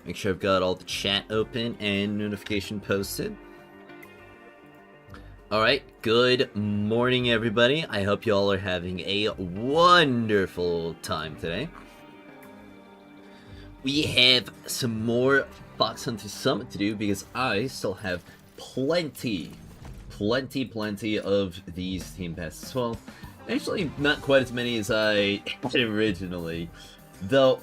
Make sure I've got all the chat open and notification posted. Alright, good morning everybody. I hope you all are having a wonderful time today. We have some more Phoxunter Summit to do because I still have plenty of these team passes. Well, actually not quite as many as I had originally, though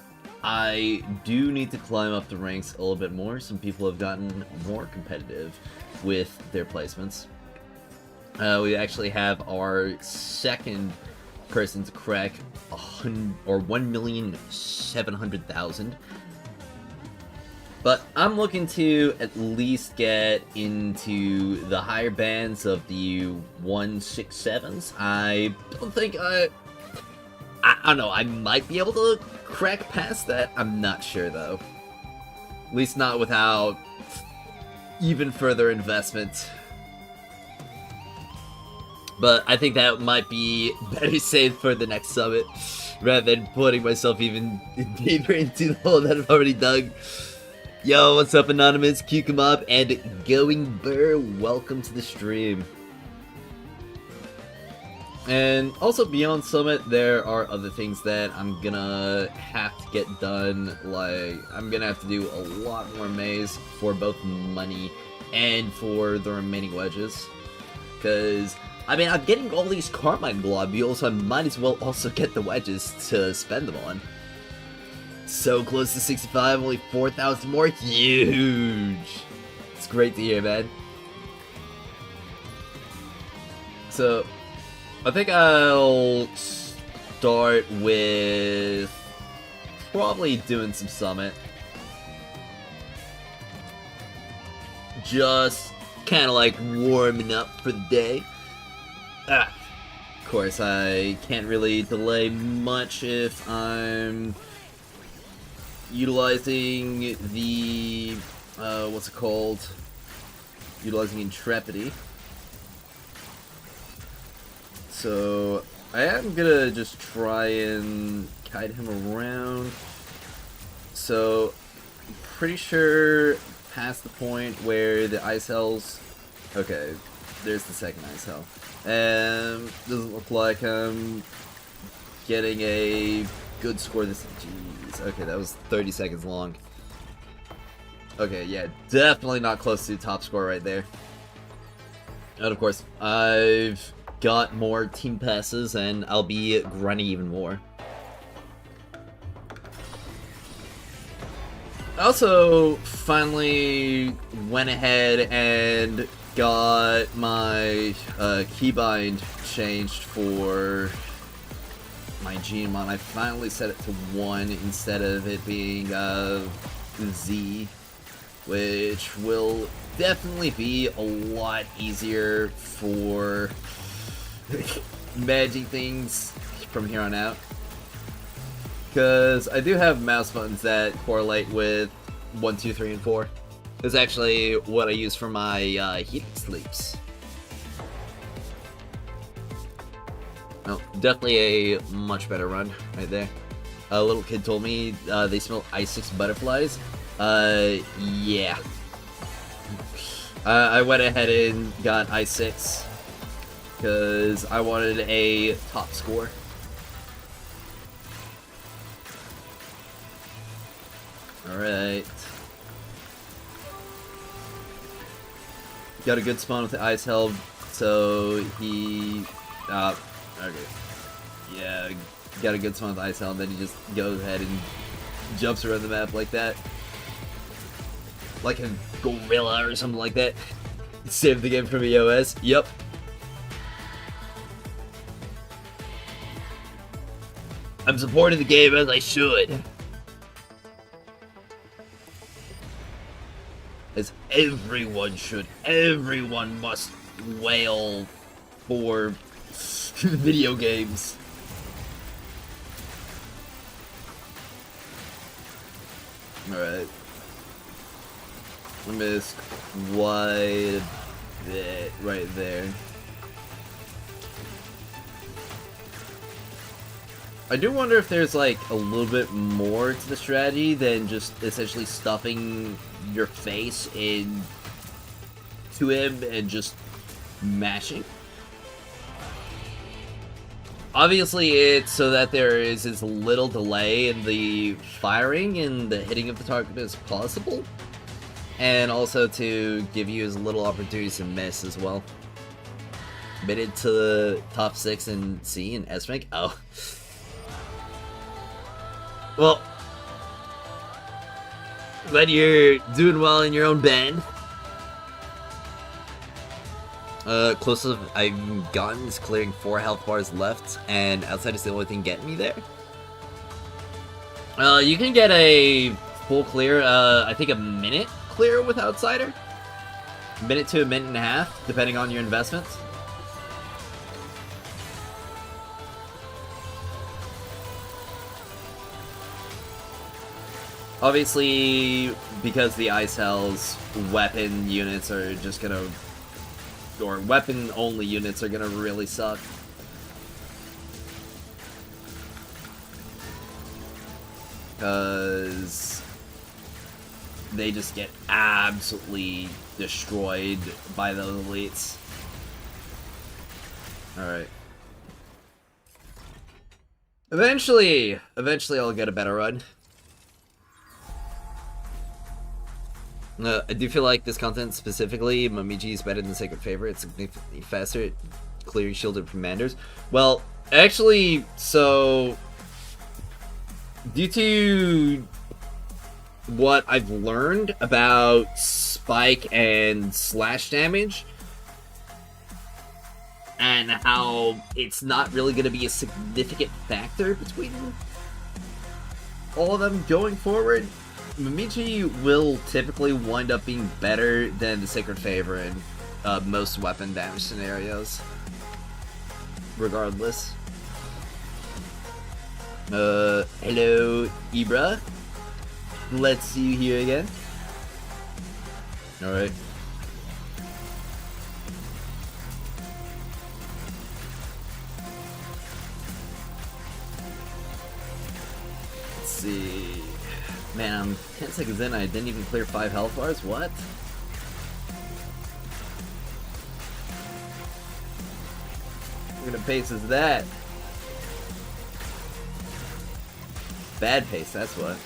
I do need to climb up the ranks a little bit more. Some people have gotten more competitive with their placements. We actually have our second person to crack 1,700,000. But I'm looking to at least get into the higher bands of the 167s. I don't think I don't know, I might be able to crack past that. I'm not sure though. At least not without even further investment. But I think that might be better saved for the next summit, rather than putting myself even deeper into the hole that I've already dug. Yo, what's up, Anonymous, Cucumop, and Going Burr? Welcome to the stream. And also beyond Summit, there are other things that I'm gonna have to get done. Like, I'm gonna have to do a lot more maze for both money and for the remaining wedges. Because, I mean, I'm getting all these Carmine globules, so I might as well also get the wedges to spend them on. So close to 65, only 4,000 more. Huge! It's great to hear, man. So, I think I'll start with probably doing some Summit. Just kind of like warming up for the day. Of course, I can't really delay much if I'm utilizing the, what's it called? Utilizing Intrepidity. So, I am gonna just try and guide him around. So, I'm pretty sure past the point where the ice hells. Okay, there's the second ice hell. Doesn't look like I'm getting a good score this. Jeez, okay, that was 30 seconds long. Okay, yeah, definitely not close to the top score right there. And of course, I've got more team passes, and I'll be grinding even more. I also finally went ahead and got my keybind changed for my Gmon. I finally set it to 1 instead of it being Z, which will definitely be a lot easier for managing things from here on out. Because I do have mouse buttons that correlate with 1, 2, 3, and 4. It's actually what I use for my heating sleeps. Oh, definitely a much better run right there. A little kid told me they smell I6 butterflies. Yeah. I went ahead and got I6 because I wanted a top score. Alright. Got a good spawn with the ice held, so he... okay. Yeah, got a good spawn with the ice held, then he just goes ahead and jumps around the map like that. Like a gorilla or something like that. Save the game from EOS. Yep. I'm supporting the game as I should. As everyone should. Everyone must wail for video games. Alright. I missed quite a bit right there. I do wonder if there's like a little bit more to the strategy than just essentially stuffing your face in to him and just mashing. Obviously, it's so that there is as little delay in the firing and the hitting of the target as possible, and also to give you as little opportunities to miss as well. Made it to the top 6 in C and S rank. Oh. Well, glad you're doing well in your own band. Closest I've gotten is clearing 4 health bars left, and outside is the only thing getting me there. You can get a full clear, I think a minute clear with Outsider. A minute to a minute and a half, depending on your investments. Obviously, because the Ice Hell's weapon units are just gonna... or weapon-only units are gonna really suck. Because they just get absolutely destroyed by those elites. Alright. Eventually I'll get a better run. I do feel like this content specifically, Momiji is better than Sacred Favor. It's significantly faster at clearing shielded commanders. Well, actually, so due to what I've learned about spike and slash damage, and how it's not really going to be a significant factor between all of them going forward, Momiji will typically wind up being better than the Sacred Favor in most weapon damage scenarios. Regardless. Hello, Ibra. Let's see you here again. Alright. Let's see. Man, I'm 10 seconds in, I didn't even clear 5 health bars? What? What kind of pace is that? Bad pace, that's what.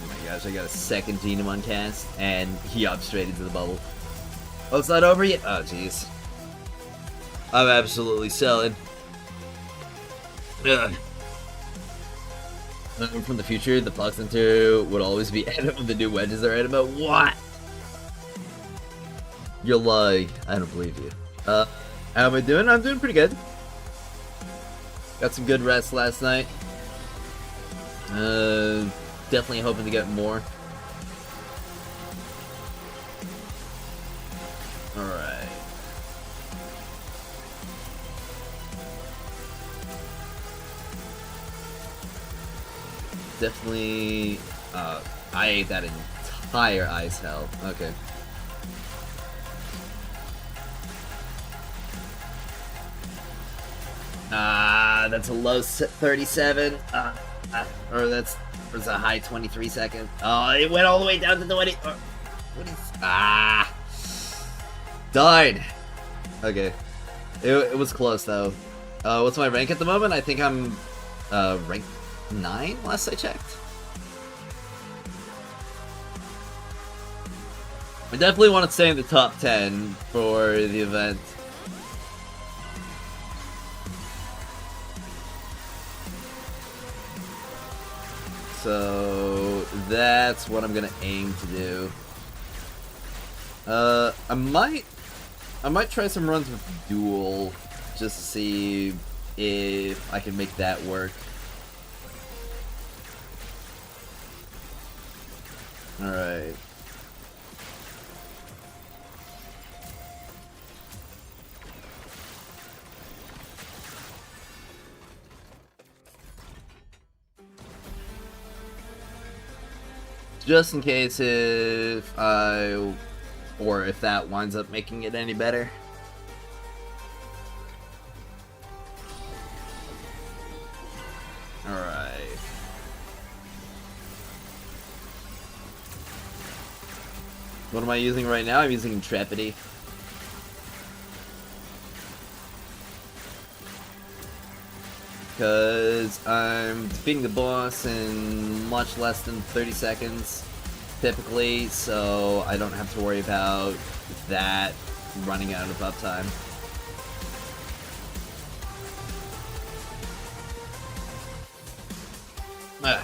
Oh my gosh, I got a second Genome cast, and he up straight into the bubble. Oh, it's not over yet? Oh, jeez. I'm absolutely selling. Ugh. From the future, the Phoxunter would always be added when the new wedges are added, but what? You're lying. I don't believe you. How am I doing? I'm doing pretty good. Got some good rest last night. Definitely hoping to get more. Alright. Definitely, I ate that entire Ice Hell. Okay. That's a low 37. Or that's a high 23 second. Oh, it went all the way down to 20. What is... Died. Okay. It was close, though. What's my rank at the moment? I think I'm, rank 9 last I checked. I definitely want to stay in the top 10 for the event. So that's what I'm gonna aim to do. I might try some runs with Duel just to see if I can make that work. Alright. Just in case if if that winds up making it any better. What am I using right now? I'm using Intrepidity. Because I'm defeating the boss in much less than 30 seconds, typically, so I don't have to worry about that running out of uptime.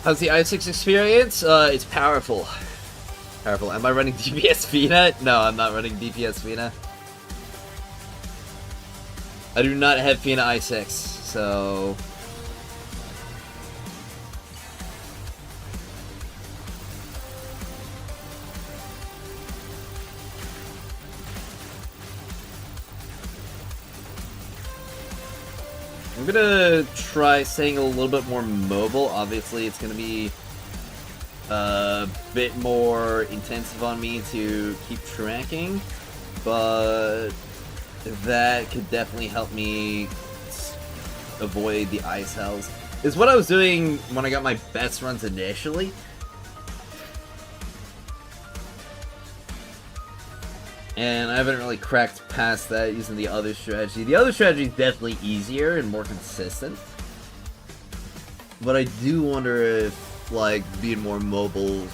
How's the i6 experience? It's powerful. Powerful. Am I running DPS Fina? No, I'm not running DPS Fina. I do not have Fina i6, so... I'm gonna try staying a little bit more mobile. Obviously, it's gonna be a bit more intensive on me to keep tracking, but that could definitely help me avoid the ice hells. Is what I was doing when I got my best runs initially. And I haven't really cracked past that using the other strategy. The other strategy is definitely easier and more consistent. But I do wonder if, like, being more mobile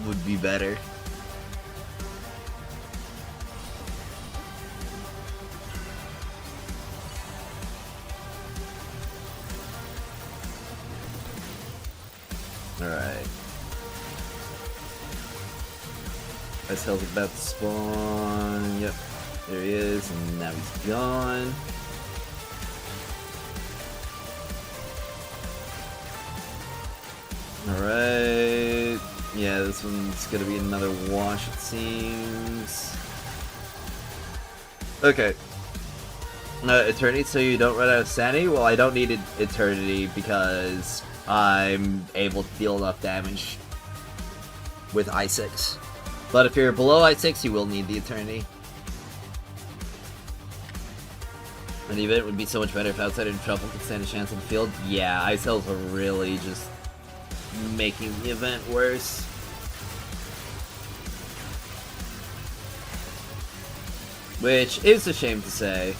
would be better. Alright. Ice Hell's about to spawn. Yep, there he is, and now he's gone. Alright. Yeah, this one's gonna be another wash, it seems. Okay. Eternity, so you don't run out of sanity? Well, I don't need Eternity because I'm able to deal enough damage with i6. But if you're below i6, you will need the Eternity. An event would be so much better if Outsider and Trouble could stand a chance on the field. Yeah, ice hells are really just making the event worse. Which is a shame to say.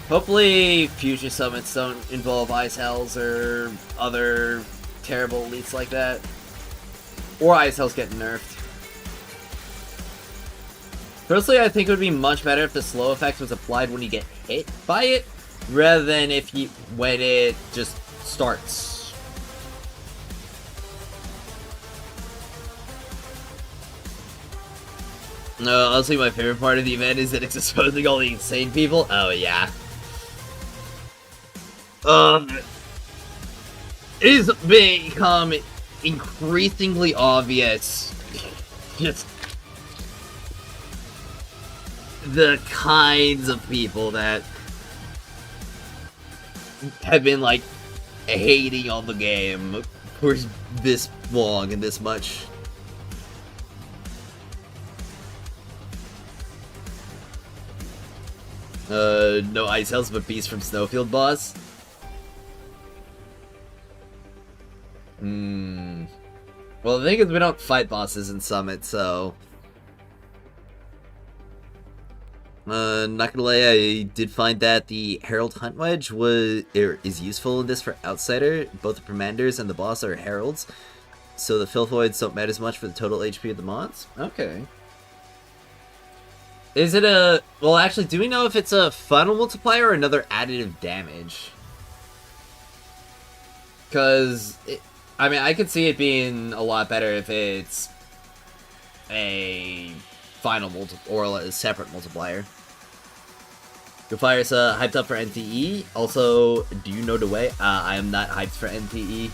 Hopefully future summits don't involve ice hells or other terrible elites like that. Or ice hells get nerfed. Personally, I think it would be much better if the slow effect was applied when you get hit by it, rather than when it just starts. No, honestly, my favorite part of the event is that it's exposing all the insane people. Oh yeah. It has become increasingly obvious just the kinds of people that have been like hating on the game for this long and this much. No ice hells but beast from Snowfield boss. Well, the thing is, we don't fight bosses in Summit, so... not gonna lie, I did find that the Herald Hunt Wedge is useful in this for Outsider. Both the Commanders and the boss are Heralds, so the Filthoids don't matter as much for the total HP of the mods. Okay. Is it a... Well, actually, do we know if it's a funnel multiplier or another additive damage? Because... I mean, I could see it being a lot better if it's a final or a separate multiplier. GoFire's hyped up for NTE. Also, do you know Duet? I am not hyped for NTE.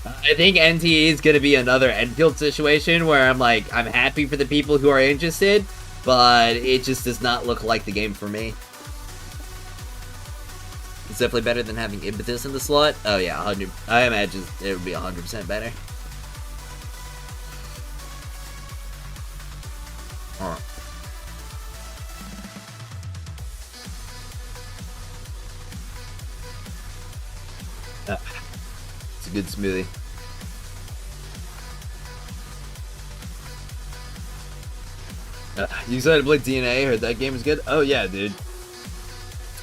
I think NTE is going to be another Enfield situation where I'm happy for the people who are interested, but it just does not look like the game for me. It's definitely better than having Impetus in the slot. Oh yeah, 100. I imagine it would be 100% better. Alright. It's a good smoothie. You excited to play DNA? Heard that game is good? Oh yeah, dude.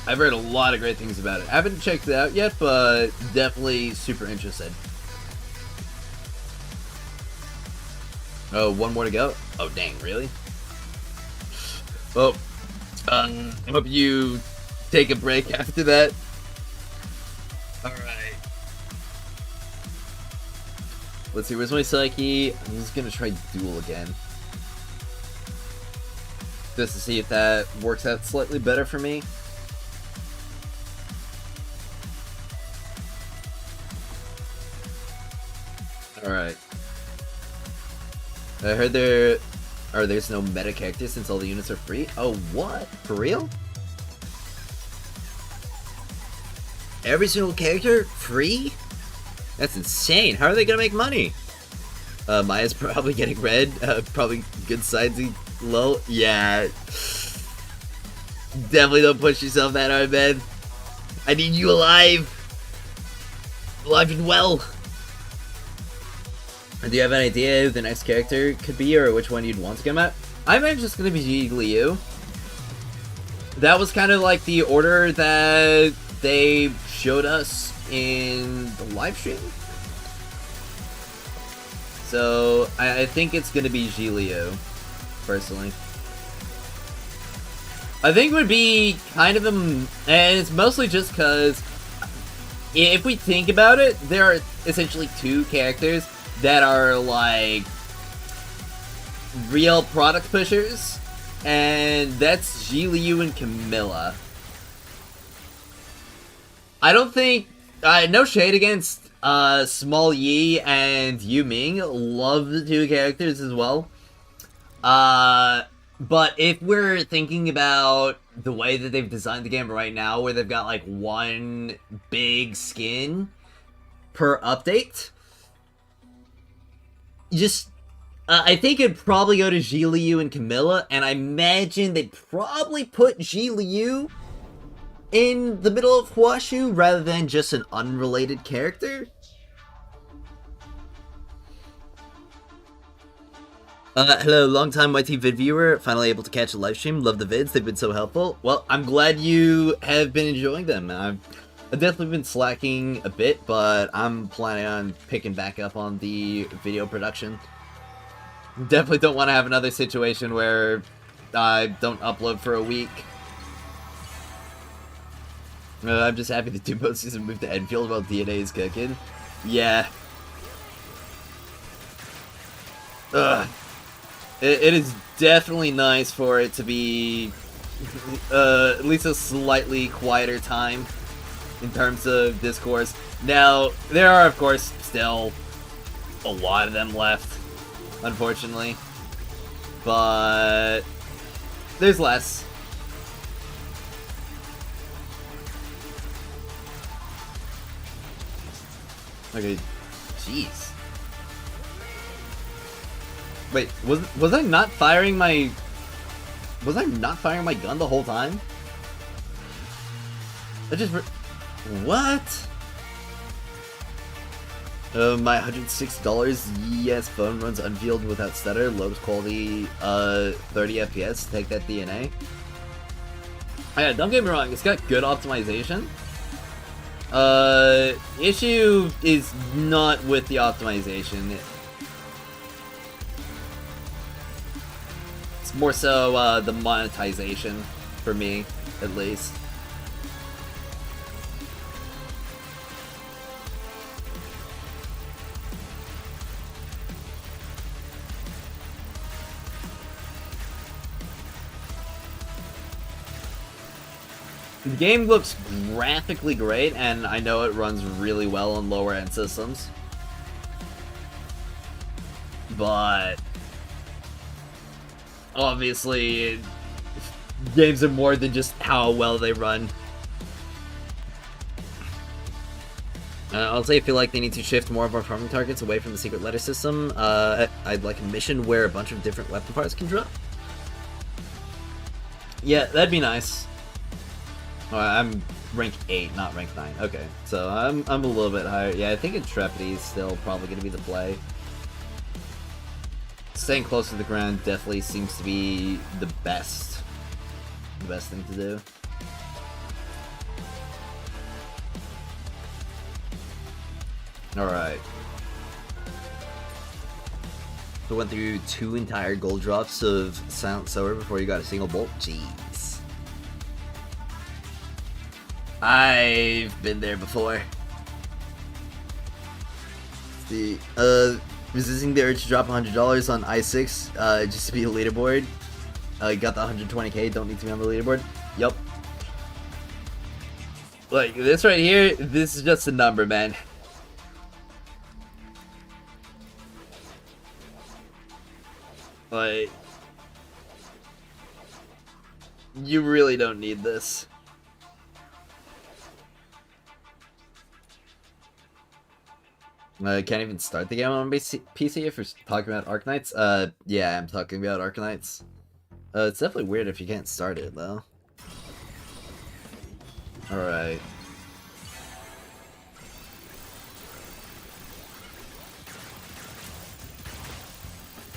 I've heard a lot of great things about it. I haven't checked it out yet, but definitely super interested. Oh, one more to go? Oh, dang, really? Well, I hope you take a break after that. Alright. Let's see, where's my Psyche? I'm just gonna try Duel again. Just to see if that works out slightly better for me. Alright. I heard there's no meta characters since all the units are free. Oh, what? For real? Every single character free? That's insane. How are they gonna make money? Maya's probably getting red. Probably good sidesy low. Yeah. Definitely don't push yourself that hard, man. I need you alive. Alive and well. Do you have an idea who the next character could be, or which one you'd want to come out? I'm just gonna be Liu. That was kind of like the order that they showed us in the live stream. So I think it's gonna be Liu, personally. I think it would be kind of and it's mostly just because if we think about it, there are essentially two characters that are like real product pushers, and that's Liu and Camilla. I don't think no shade against Small Yi and Yu Ming. Love the two characters as well. But if we're thinking about the way that they've designed the game right now, where they've got like one big skin per update, I think it'd probably go to Liu and Camilla, and I imagine they'd probably put Liu in the middle of Huashu rather than just an unrelated character. Hello, long-time YT vid viewer, finally able to catch a live stream. Love the vids, they've been so helpful. Well, I'm glad you have been enjoying them. I've definitely been slacking a bit, but I'm planning on picking back up on the video production. Definitely don't want to have another situation where I don't upload for a week. I'm just happy the Duo season moved to Enfield while DNA is cooking. Yeah. Ugh. It is definitely nice for it to be at least a slightly quieter time in terms of discourse. Now, there are, of course, still a lot of them left, unfortunately. But there's less. Okay, jeez. Wait, was I not firing my... Was I not firing my gun the whole time? I just... What? My $106 yes phone runs Unveiled without stutter, lowest quality, 30 FPS, take that DNA. Oh yeah, don't get me wrong, it's got good optimization. Issue is not with the optimization. It's more so, the monetization, for me, at least. The game looks graphically great, and I know it runs really well on lower-end systems. But obviously, games are more than just how well they run. Also, I feel like they need to shift more of our farming targets away from the secret letter system. I'd like a mission where a bunch of different weapon parts can drop. Yeah, that'd be nice. Oh, I'm rank 8, not rank 9. Okay, so I'm a little bit higher. Yeah, I think Intrepidity is still probably going to be the play. Staying close to the ground definitely seems to be the best thing to do. Alright. So went through 2 entire gold drops of Silent Sower before you got a single bolt? Jeez. I've been there before. The resisting the urge to drop $100 on I6 just to be a leaderboard. You got the 120k, don't need to be on the leaderboard. Yup. Like, this right here, this is just a number, man. Like, you really don't need this. I can't even start the game on PC if you're talking about Arknights. Yeah, I'm talking about Arknights. It's definitely weird if you can't start it, though. Alright.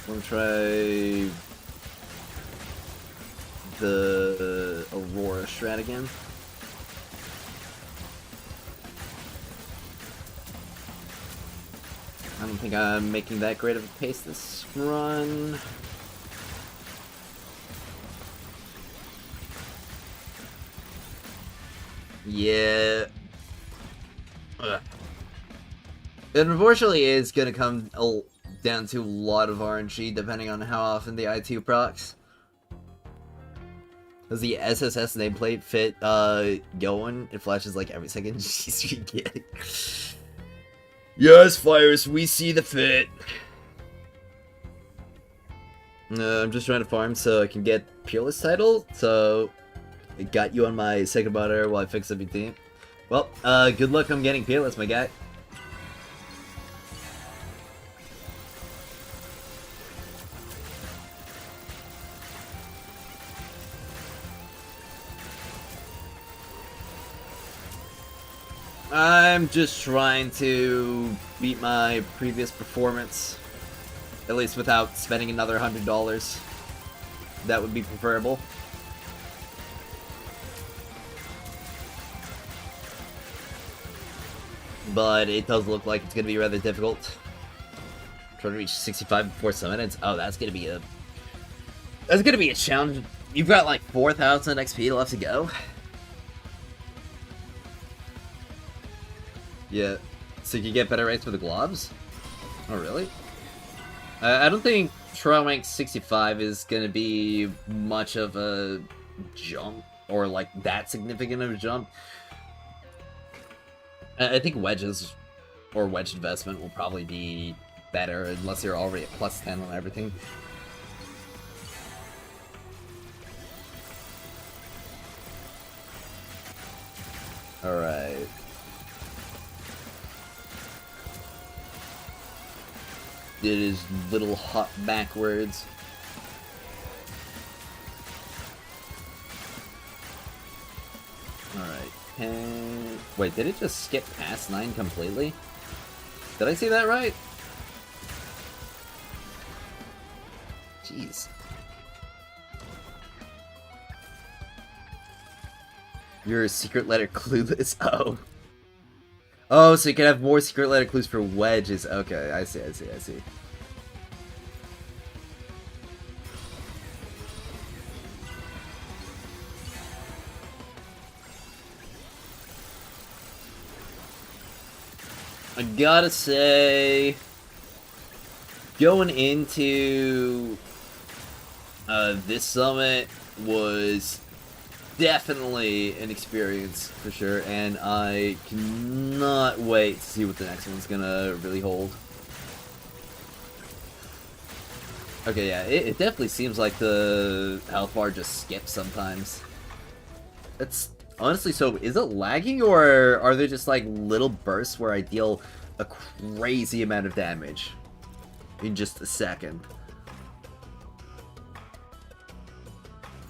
I'm gonna try the Aurora strat again. I don't think I'm making that great of a pace this run. Yeah. Ugh. It unfortunately is gonna come down to a lot of RNG depending on how often the I2 procs. Does the SSS nameplate fit going? It flashes like every second. Jeez, we get it. Yes, Fires, we see the fit. I'm just trying to farm so I can get Peerless title, so I got you on my second monitor while I fix everything. Well, good luck on getting Peerless, my guy. I'm just trying to beat my previous performance, at least without spending another $100. That would be preferable. But it does look like it's going to be rather difficult. Trying to reach 65 before some minutes. Oh, that's going to be a challenge. You've got like 4,000 XP left to go. Yeah, so you get better rates for the globs? Oh, really? I don't think trial rank 65 is going to be much of a jump, or like that significant of a jump. I think wedges, or wedge investment will probably be better, unless you're already at plus 10 on everything. Alright. It is little hot backwards. Alright. And wait, did it just skip past 9 completely? Did I see that right? Jeez. You're a secret letter clueless. Oh. Oh, so you can have more secret letter clues for wedges. Okay, I see. I gotta say, going into this summit was definitely an experience for sure, and I cannot wait to see what the next one's gonna really hold. Okay, yeah, it definitely seems like the health bar just skips sometimes. That's honestly, so is it lagging, or are there just like little bursts where I deal a crazy amount of damage in just a second?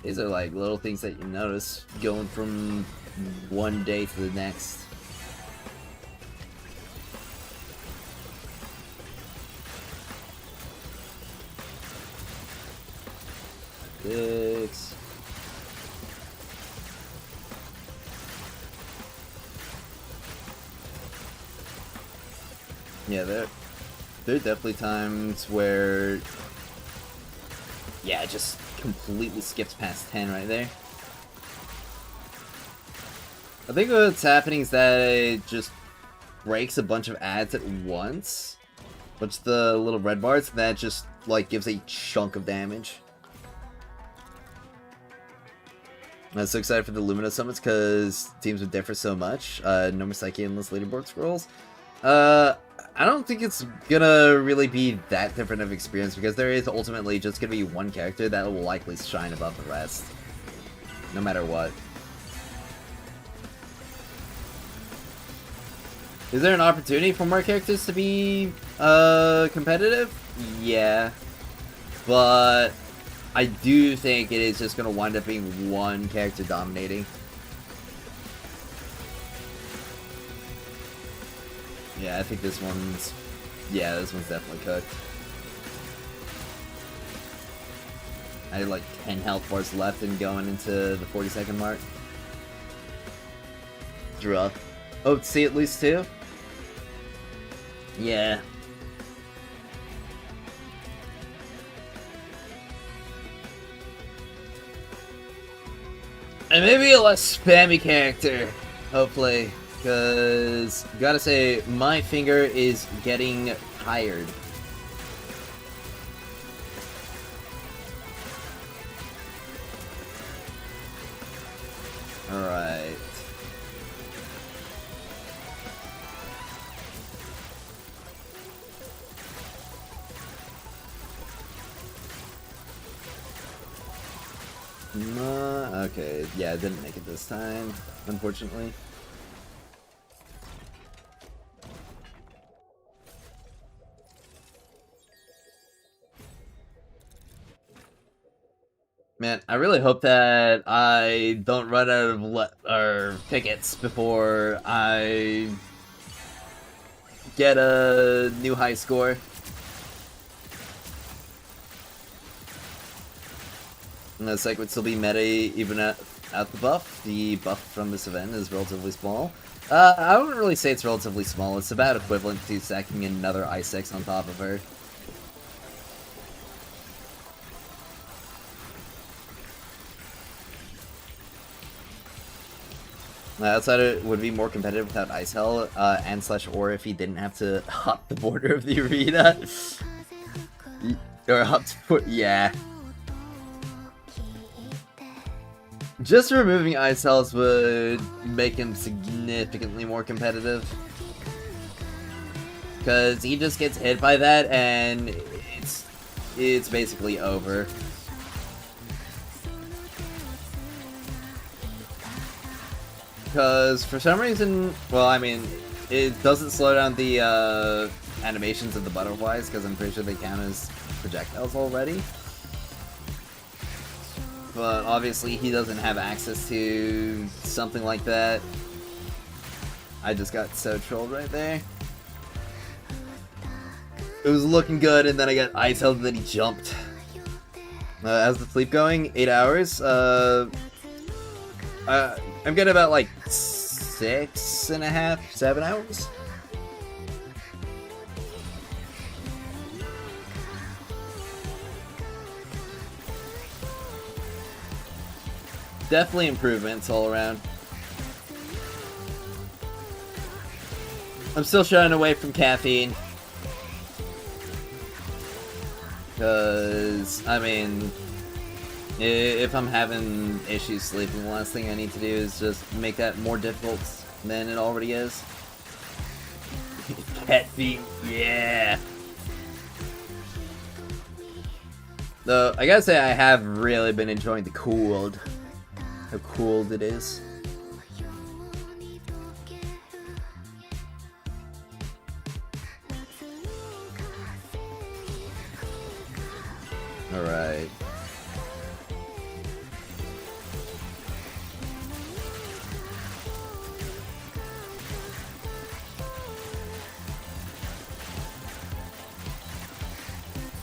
These are like little things that you notice going from one day to the next. Six. Yeah, there are definitely times where, yeah, it just completely skips past 10 right there. I think what's happening is that it just breaks a bunch of ads at once. Which the little red bars, that just, like, gives a chunk of damage. I'm so excited for the Lumina summits because teams would differ so much. No more Psyche endless leaderboard scrolls. I don't think it's gonna really be that different of experience because there is ultimately just gonna be one character that will likely shine above the rest. No matter what. Is there an opportunity for more characters to be competitive? Yeah. But I do think it is just going to wind up being one character dominating. Yeah, I think this one's... Yeah, this one's definitely cooked. I had like 10 health bars left and going into the 40-second mark. Druff. Oh, see at least 2? Yeah. And maybe a less spammy character, hopefully, because gotta say, my finger is getting tired. Alright. Okay, yeah, I didn't make it this time, unfortunately. Man, I really hope that I don't run out of tickets before I get a new high score. And the psych would still be meta even at the buff. The buff from this event is relatively small. I wouldn't really say it's relatively small. It's about equivalent to stacking another Ice X on top of her. Outside it would be more competitive without Ice Hell, and / or if he didn't have to hop the border of the arena. Or hop to, yeah. Just removing Ice Hells would make him significantly more competitive. Because he just gets hit by that and it's basically over. Because for some reason, well, I mean, it doesn't slow down the animations of the butterflies because I'm pretty sure they count as projectiles already. But obviously he doesn't have access to something like that. I just got so trolled right there. It was looking good, and then I got ice held, and then he jumped. How's the sleep going? 8 hours? I'm getting about like 6.5, 7 hours. Definitely improvements all around. I'm still shying away from caffeine. Because, I mean, if I'm having issues sleeping, the last thing I need to do is just make that more difficult than it already is. Caffeine, yeah! Though, I gotta say I have really been enjoying the cooled. How cooled it is. Alright.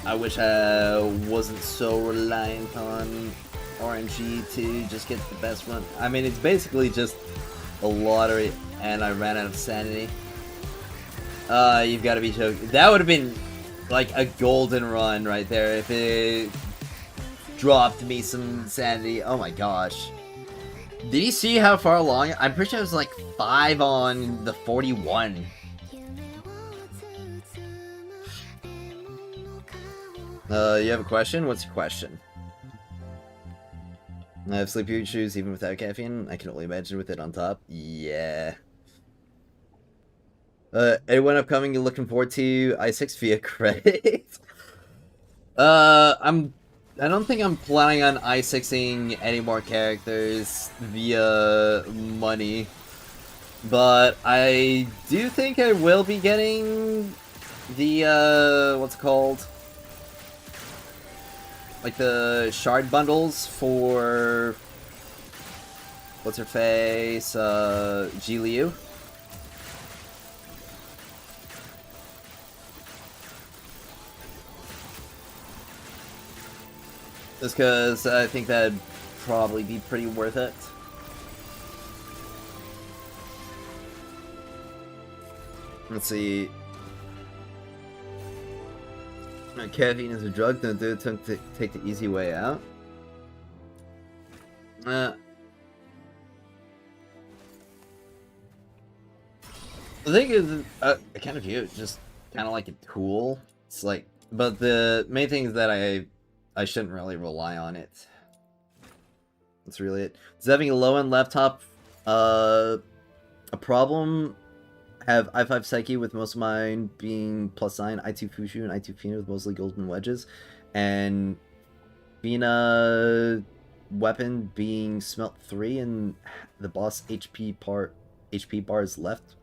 I wish I wasn't so reliant on RNG to just get the best run. I mean, it's basically just a lottery, and I ran out of sanity. You've got to be joking. That would have been like a golden run right there if it dropped me some sanity. Oh my gosh. Did you see how far along? I'm pretty sure it was like 5 on the 41. You have a question? What's your question? I have sleepy issues even without caffeine. I can only imagine with it on top. Yeah. Anyone upcoming you're looking forward to I6 via credit? I don't think I'm planning on I6ing any more characters via money. But I do think I will be getting the, what's it called? Like the shard bundles for, what's her face, Ji Liu. Just because I think that'd probably be pretty worth it. Let's see. Caffeine is a drug, don't do it, take the easy way out. The thing is, I kind of view it just kind of like a tool. It's like, but the main thing is that I shouldn't really rely on it. That's really it. Is having a low-end laptop a problem? Have i5 Psyche with most of mine being +9, i2 Fushu and i2 Fina with mostly golden wedges, and Fina weapon being smelt 3 and the boss HP bars left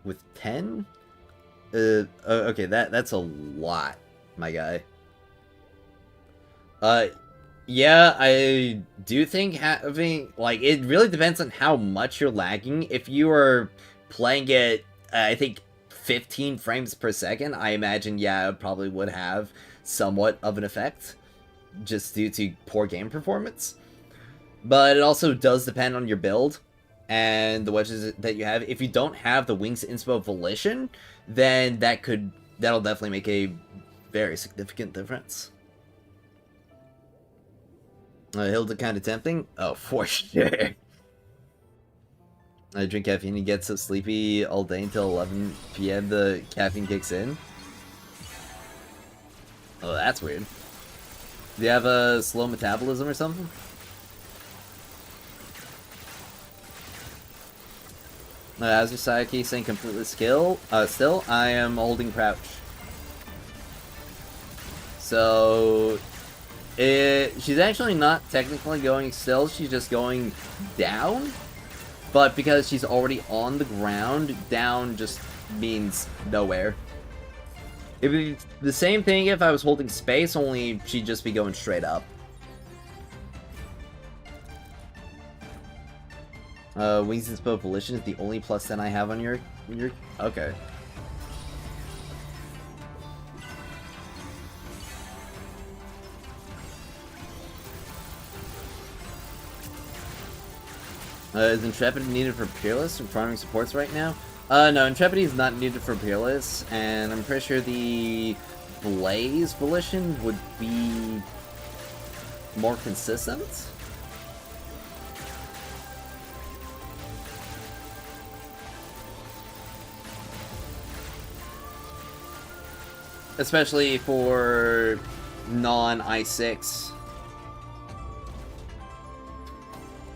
with 10? Okay, that's a lot, my guy. Yeah, I do think having, like, it really depends on how much you're lagging. If you are playing it, I think 15 frames per second, I imagine, yeah, it probably would have somewhat of an effect, just due to poor game performance. But it also does depend on your build and the wedges that you have. If you don't have the Wings Inspo Volition, then that'll definitely make a very significant difference. Hilda kind of tempting? Oh, for sure. I drink caffeine and get so sleepy all day until 11 PM the caffeine kicks in. Oh, that's weird. Do you have a slow metabolism or something? How's your Sayaki saying completely still? I am holding crouch. So she's actually not technically going still, she's just going down. But because she's already on the ground, down just means nowhere. It would be the same thing if I was holding space, only she'd just be going straight up. Wings Inspo Volition is the only +10 I have on your... Okay. Is Intrepid needed for Peerless and farming supports right now? No, Intrepid is not needed for Peerless, and I'm pretty sure the Blaze Volition would be more consistent. Especially for non-I6.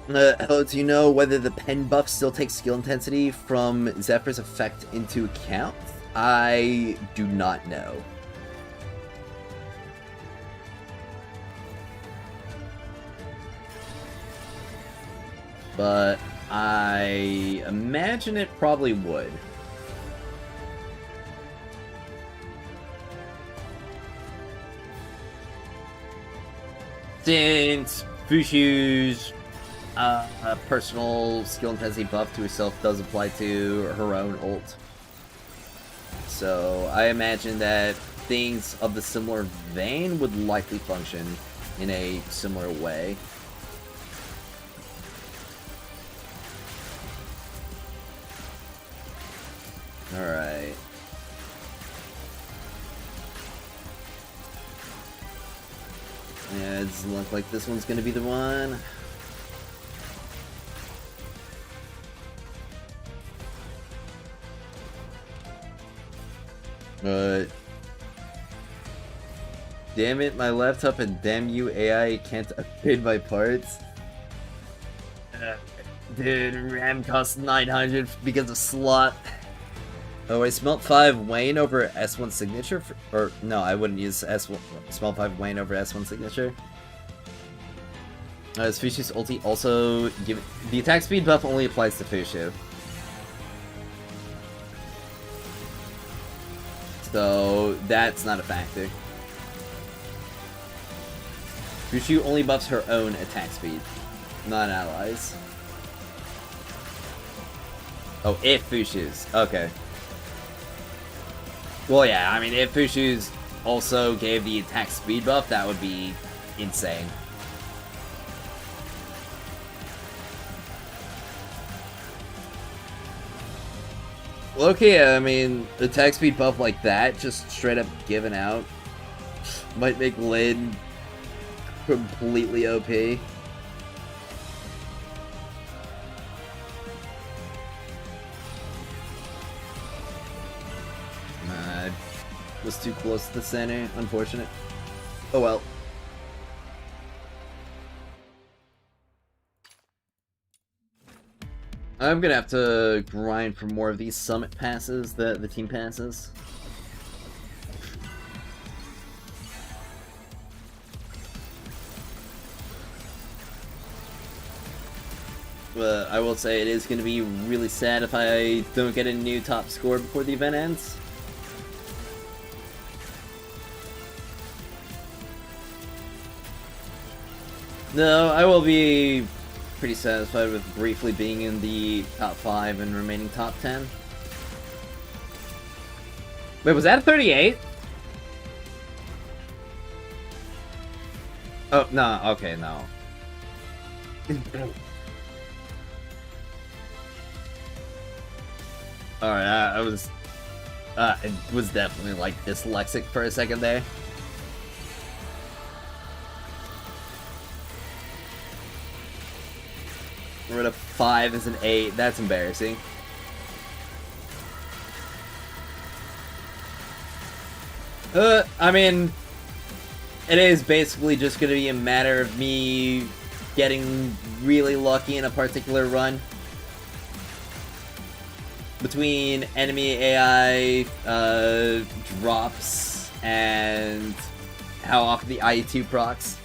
Do you know whether the pen buff still takes skill intensity from Zephyr's effect into account? I do not know. But I imagine it probably would. Since Fushu's personal skill intensity buff to herself does apply to her own ult. So I imagine that things of the similar vein would likely function in a similar way. Alright. Yeah, it doesn't look like this one's gonna be the one. Damn it, my laptop and damn you AI can't upgrade my parts. Dude, RAM costs 900 because of slot. Oh, I smelt 5 Wayne over S1 signature? Or, no, I wouldn't use S1, smelt 5 Wayne over S1 signature. Fushu's ulti also give the attack speed buff only applies to Fushu. So that's not a factor. Fushu only buffs her own attack speed, not allies. Oh, if Fushu's. Okay. Well, yeah, I mean, if Fushu's also gave the attack speed buff, that would be insane. Well, okay, I mean, attack speed buff like that, just straight up given out, might make Lin completely OP. Was too close to the center, unfortunate. Oh well. I'm gonna have to grind for more of these summit passes, the team passes. But I will say it is gonna be really sad if I don't get a new top score before the event ends. No, I will be pretty satisfied with briefly being in the top 5 and remaining top 10. Wait, was that a 38? Oh, no, okay, no. Alright, I was... it was definitely, like, dyslexic for a second there. Rid of 5 as an 8. That's embarrassing. I mean, it is basically just going to be a matter of me getting really lucky in a particular run. Between enemy AI drops and how often the IE2 procs.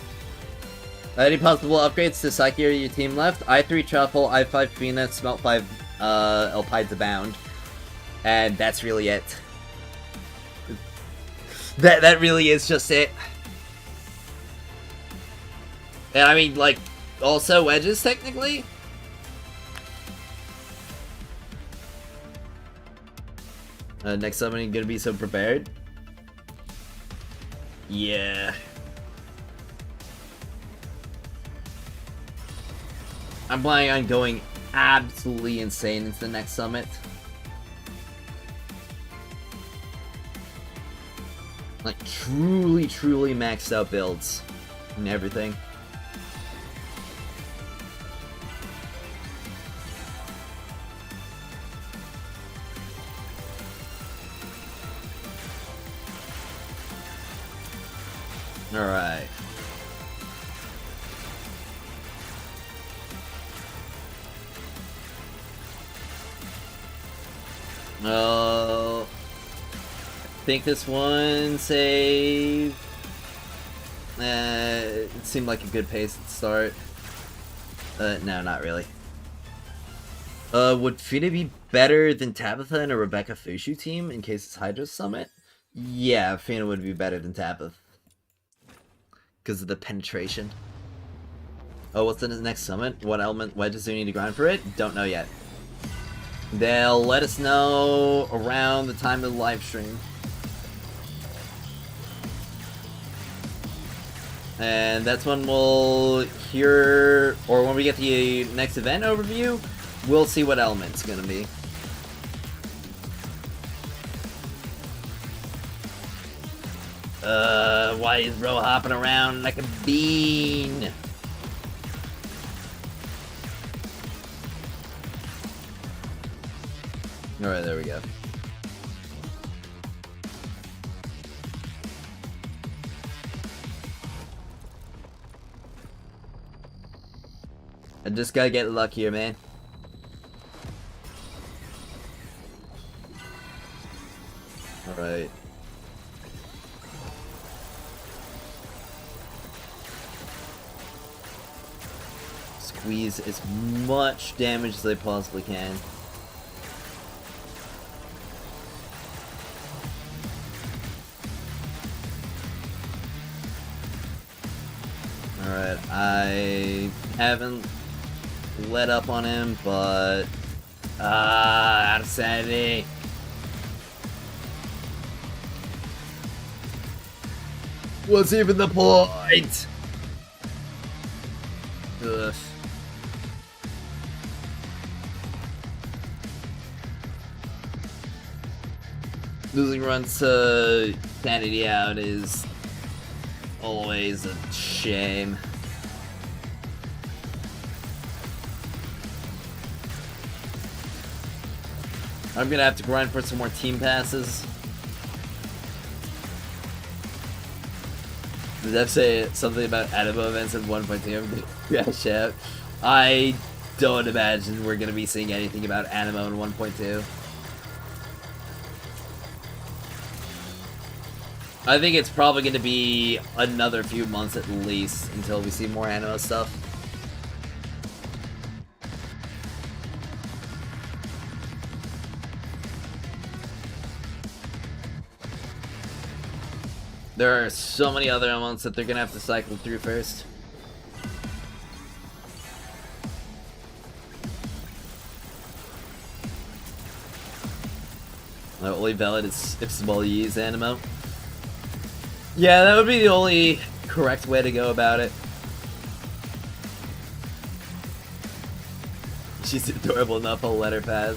Any possible upgrades to Psyche or your team left? I3 Truffle, I5 Fina, Smelt 5 Alpides Abound. And that's really it. That really is just it. And I mean, like, also wedges, technically? Next summoning gonna be so prepared? Yeah. I'm planning on going absolutely insane into the next summit. Like, truly, truly maxed out builds and everything. Alright. I think this one save. It seemed like a good pace at the start. No, not really. Would Fina be better than Tabitha in a Rebecca Fushu team in case it's Hydra's Summit? Yeah, Fina would be better than Tabitha. Because of the penetration. Oh, what's in the next summit? What element wedges do we need to grind for it? Don't know yet. They'll let us know around the time of the live stream. And that's when we'll hear, or when we get the next event overview, we'll see what element's gonna be. Why is bro hopping around like a bean? Alright, there we go. I just gotta get luckier, man. Alright. Squeeze as much damage as I possibly can. Alright, I haven't let up on him, but out of sanity. What's even the point? Ugh. Losing runs to sanity out is always a shame. I'm gonna have to grind for some more team passes. Did that say something about animo events in 1.2? I'm gonna crash out. I don't imagine we're gonna be seeing anything about animo in 1.2. I think it's probably gonna be another few months at least until we see more animo stuff. There are so many other elements that they're gonna have to cycle through first. The only valid is if small use animo. Yeah, that would be the only correct way to go about it. She's adorable enough, I'll let her pass.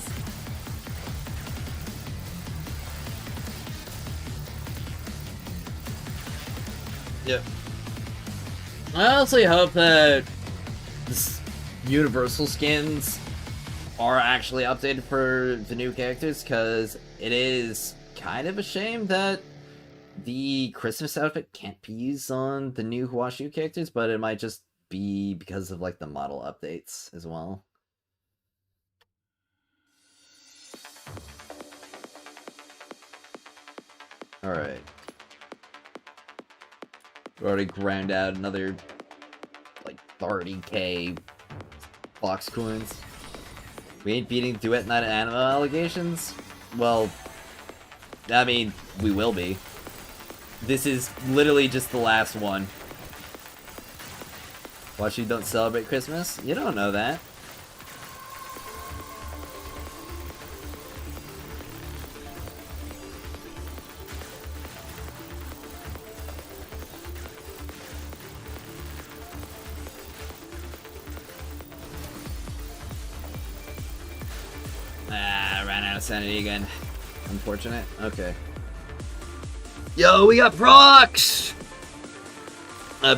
Yep. I honestly hope that this universal skins are actually updated for the new characters, because it is kind of a shame that the Christmas outfit can't be used on the new Huashu characters, but it might just be because of like the model updates as well. Alright. We already ground out another like 30k box coins. We ain't beating Duet Night Animo allegations? Well, I mean, we will be. This is literally just the last one. Watch, you don't celebrate Christmas? You don't know that. Ran out of sanity again. Unfortunate. Okay. Yo, we got Prox!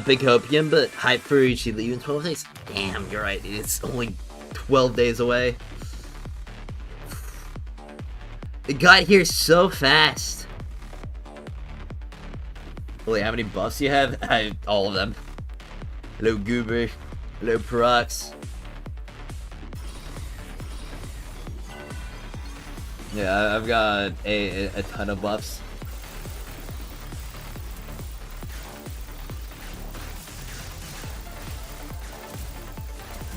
Big hopium, but hype for Uchi leave in 12 days. Damn, you're right. It's only 12 days away. It got here so fast. Wait, how many buffs do you have? All of them. Hello, Goober. Hello, Prox. Yeah, I've got a ton of buffs.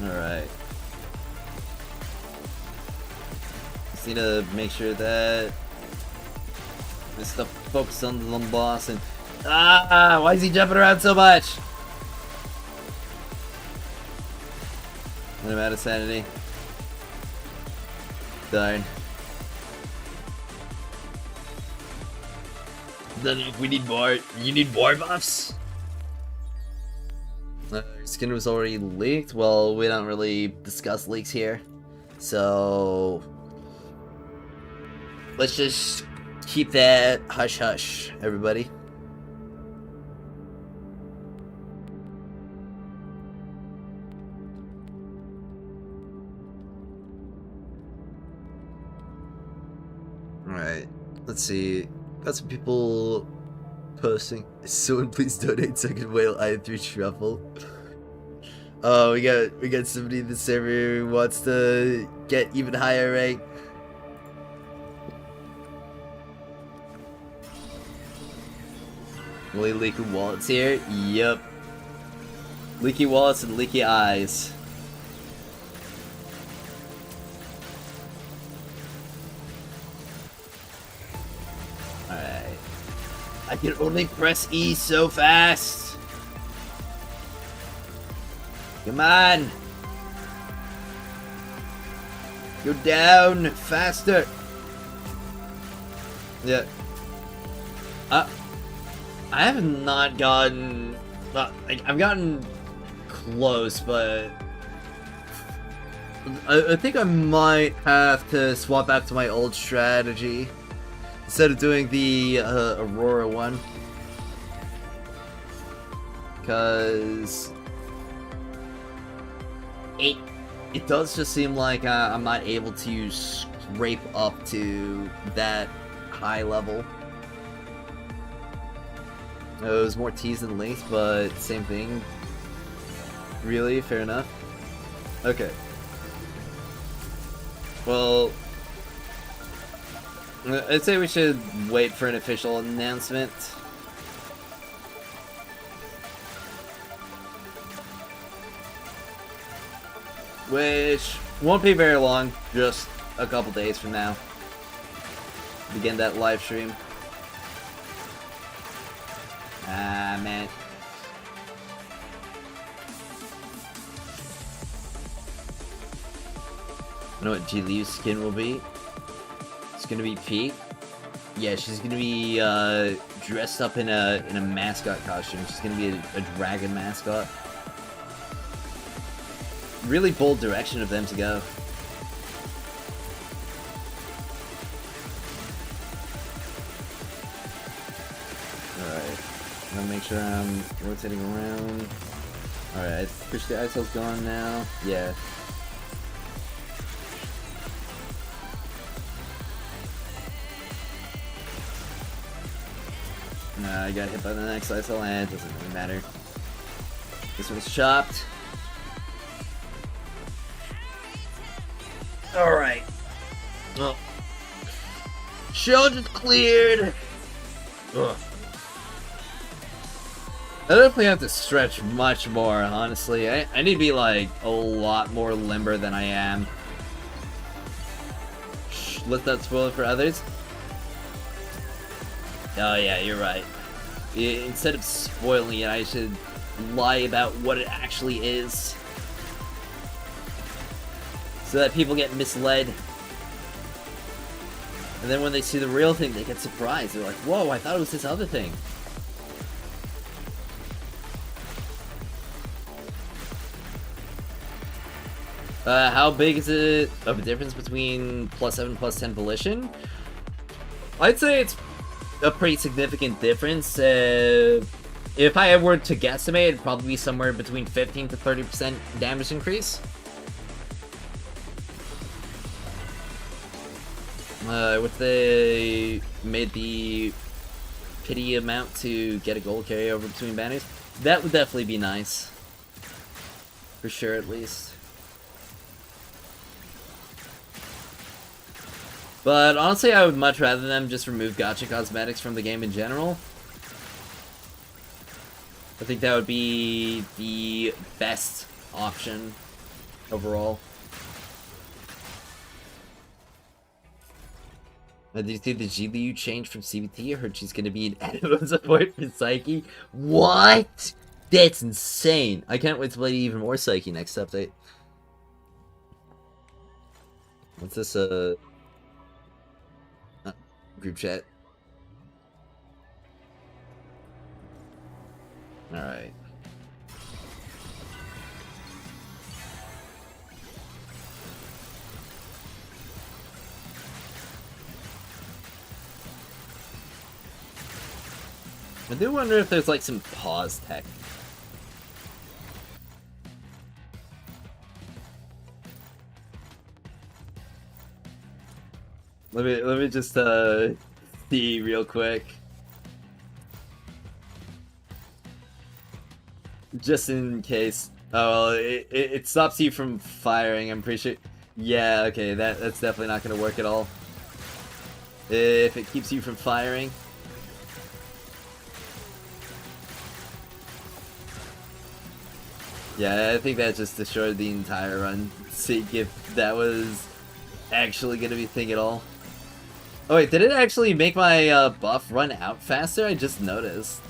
Alright. Just need to make sure that this stuff focuses on the boss and... Ah! Why is he jumping around so much? I'm out of sanity. Darn. Then we need more. You need more buffs? Skin was already leaked. Well, we don't really discuss leaks here. So let's just keep that hush hush, everybody. Alright, let's see. Got some people posting. Someone please donate second whale item 3 truffle. Oh, we got somebody in the server who wants to get even higher rank. Really leaky wallets here? Yep. Leaky wallets and leaky eyes. Alright. I can only press E so fast. Come on. Go down faster. Yeah. I have not gotten... I've gotten close, but... I think I might have to swap back to my old strategy. Instead of doing the Aurora one. Because... It does just seem like I'm not able to scrape up to that high level. It was more T's than links, but same thing. Really? Fair enough. Okay. Well, I'd say we should wait for an official announcement. Which won't be very long, just a couple days from now. Begin that live stream. Ah, man. You know what Liu's skin will be? It's gonna be Pete. Yeah, she's gonna be dressed up in a mascot costume. She's gonna be a dragon mascot. Really bold direction of them to go. Alright. I'm gonna make sure I'm rotating around. Alright, push the ice cell's gone now. Yeah. I got hit by the next ice cell and it doesn't really matter. This one's chopped. Alright. Oh. Challenge is cleared! Ugh. I definitely have to stretch much more, honestly. I need to be, like, a lot more limber than I am. Shh, let that spoil it for others. Oh yeah, you're right. Instead of spoiling it, I should lie about what it actually is. So that people get misled. And then when they see the real thing, they get surprised. They're like, whoa, I thought it was this other thing. How big is it of a difference between +7, +10 volition? I'd say it's a pretty significant difference. If I were to guesstimate, it'd probably be somewhere between 15 to 30% damage increase. If they made the pity amount to get a gold carryover between banners, that would definitely be nice. For sure, at least. But honestly, I would much rather them just remove gacha cosmetics from the game in general. I think that would be the best option overall. Did you see the Liu change from CBT? I heard she's gonna be an anime support for Psyche. What? That's insane. I can't wait to play even more Psyche next update. What's this, group chat? Alright. I do wonder if there's like some pause tech. Let me just see real quick. Just in case. Oh, it stops you from firing, I'm pretty sure. Yeah, okay, that's definitely not gonna work at all. If it keeps you from firing. Yeah, I think that just destroyed the entire run. See if that was actually gonna be a thing at all. Oh wait, did it actually make my buff run out faster? I just noticed.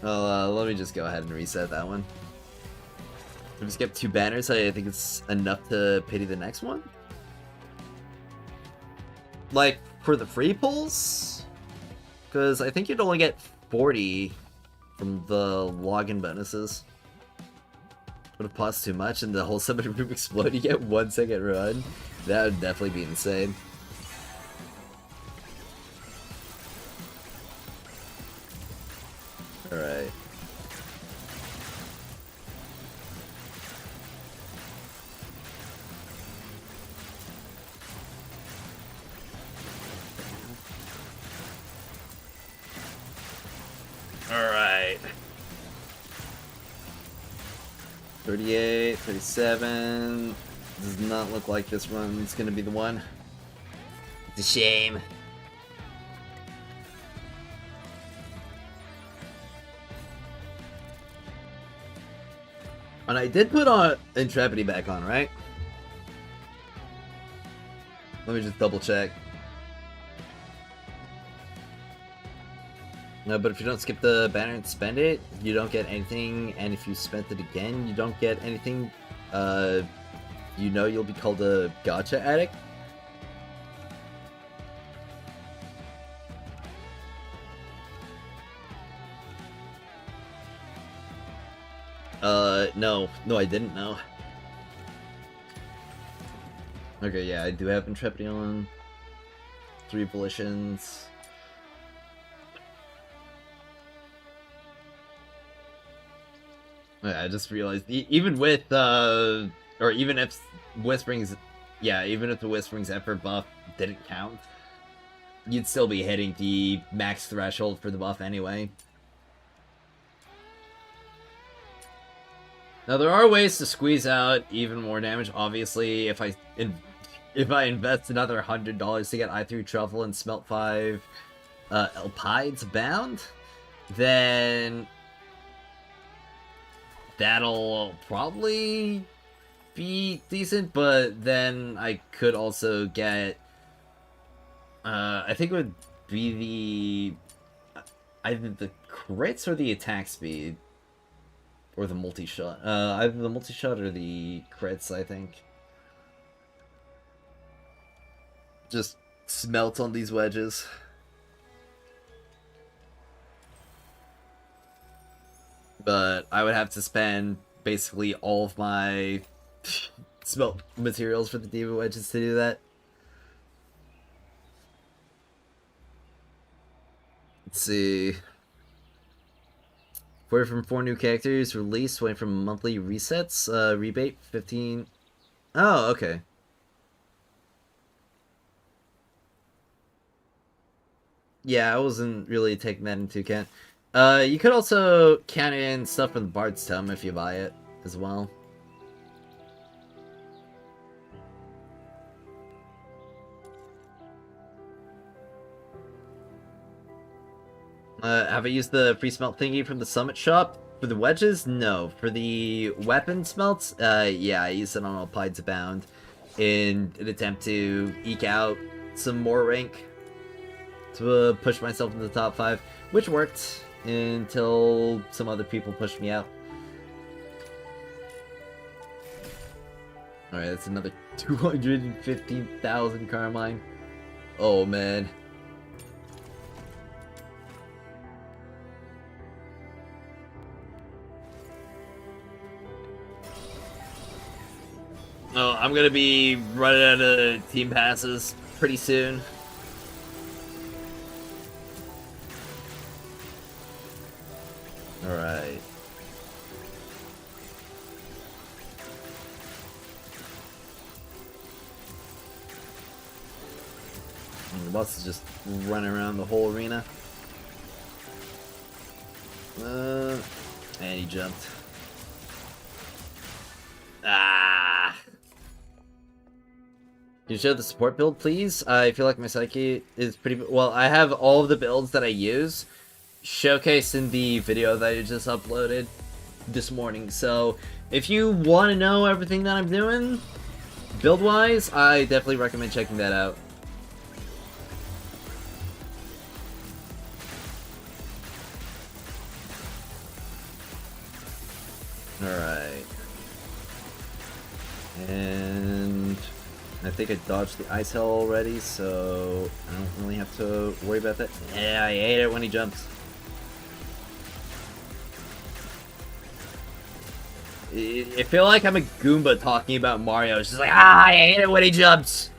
Well, let me just go ahead and reset that one. If we skip 2 banners, I think it's enough to pity the next one. Like, for the free pulls? Because I think you'd only get 40 from the login bonuses. Would have paused too much and the whole summon room explode, you get 1 second run. That would definitely be insane. Alright. Alright. 38, 37. Does not look like this one's gonna be the one. It's a shame. And I did put on Intrepidity back on, right? Let me just double check. No, but if you don't skip the banner and spend it, you don't get anything, and if you spent it again, you don't get anything. You know you'll be called a gacha addict. No, I didn't know. Okay, yeah, I do have Intrepidity on. 3 volitions. I just realized, even with, or even if Whispering's, yeah, even if the Whispering's effort buff didn't count, you'd still be hitting the max threshold for the buff anyway. Now there are ways to squeeze out even more damage. Obviously, if I invest another $100 to get I3 Truffle and Smelt 5 Alpides bound, then that'll probably be decent, but then I could also get I think it would be the either the crits or the attack speed. Or the multi-shot. Either the multi-shot or the crits, I think. Just smelt on these wedges. But I would have to spend basically all of my smelt materials for the demon wedges to do that. Let's see. 4 from 4 new characters released, went from monthly resets, rebate 15. Oh, okay. Yeah, I wasn't really taking that into account. You could also count in stuff from the Bard's Tome if you buy it as well. Have I used the free smelt thingy from the summit shop? For the wedges? No. For the weapon smelts? Yeah, I used it on Alpides Abound in an attempt to eke out some more rank to push myself into the top 5, which worked until some other people pushed me out. Alright, that's another 215,000 Carmine. Oh, man. Oh, I'm gonna be running out of team passes pretty soon. Alright. The boss is just running around the whole arena. And he jumped. Ah! Can you show the support build, please? I feel like my psyche is pretty... Well, I have all of the builds that I use showcased in the video that I just uploaded this morning. So, if you want to know everything that I'm doing, build-wise, I definitely recommend checking that out. Alright. And I think I dodged the ice hell already, so I don't really have to worry about that. Yeah, I hate it when he jumps. I feel like I'm a Goomba talking about Mario. It's just like, I hate it when he jumps.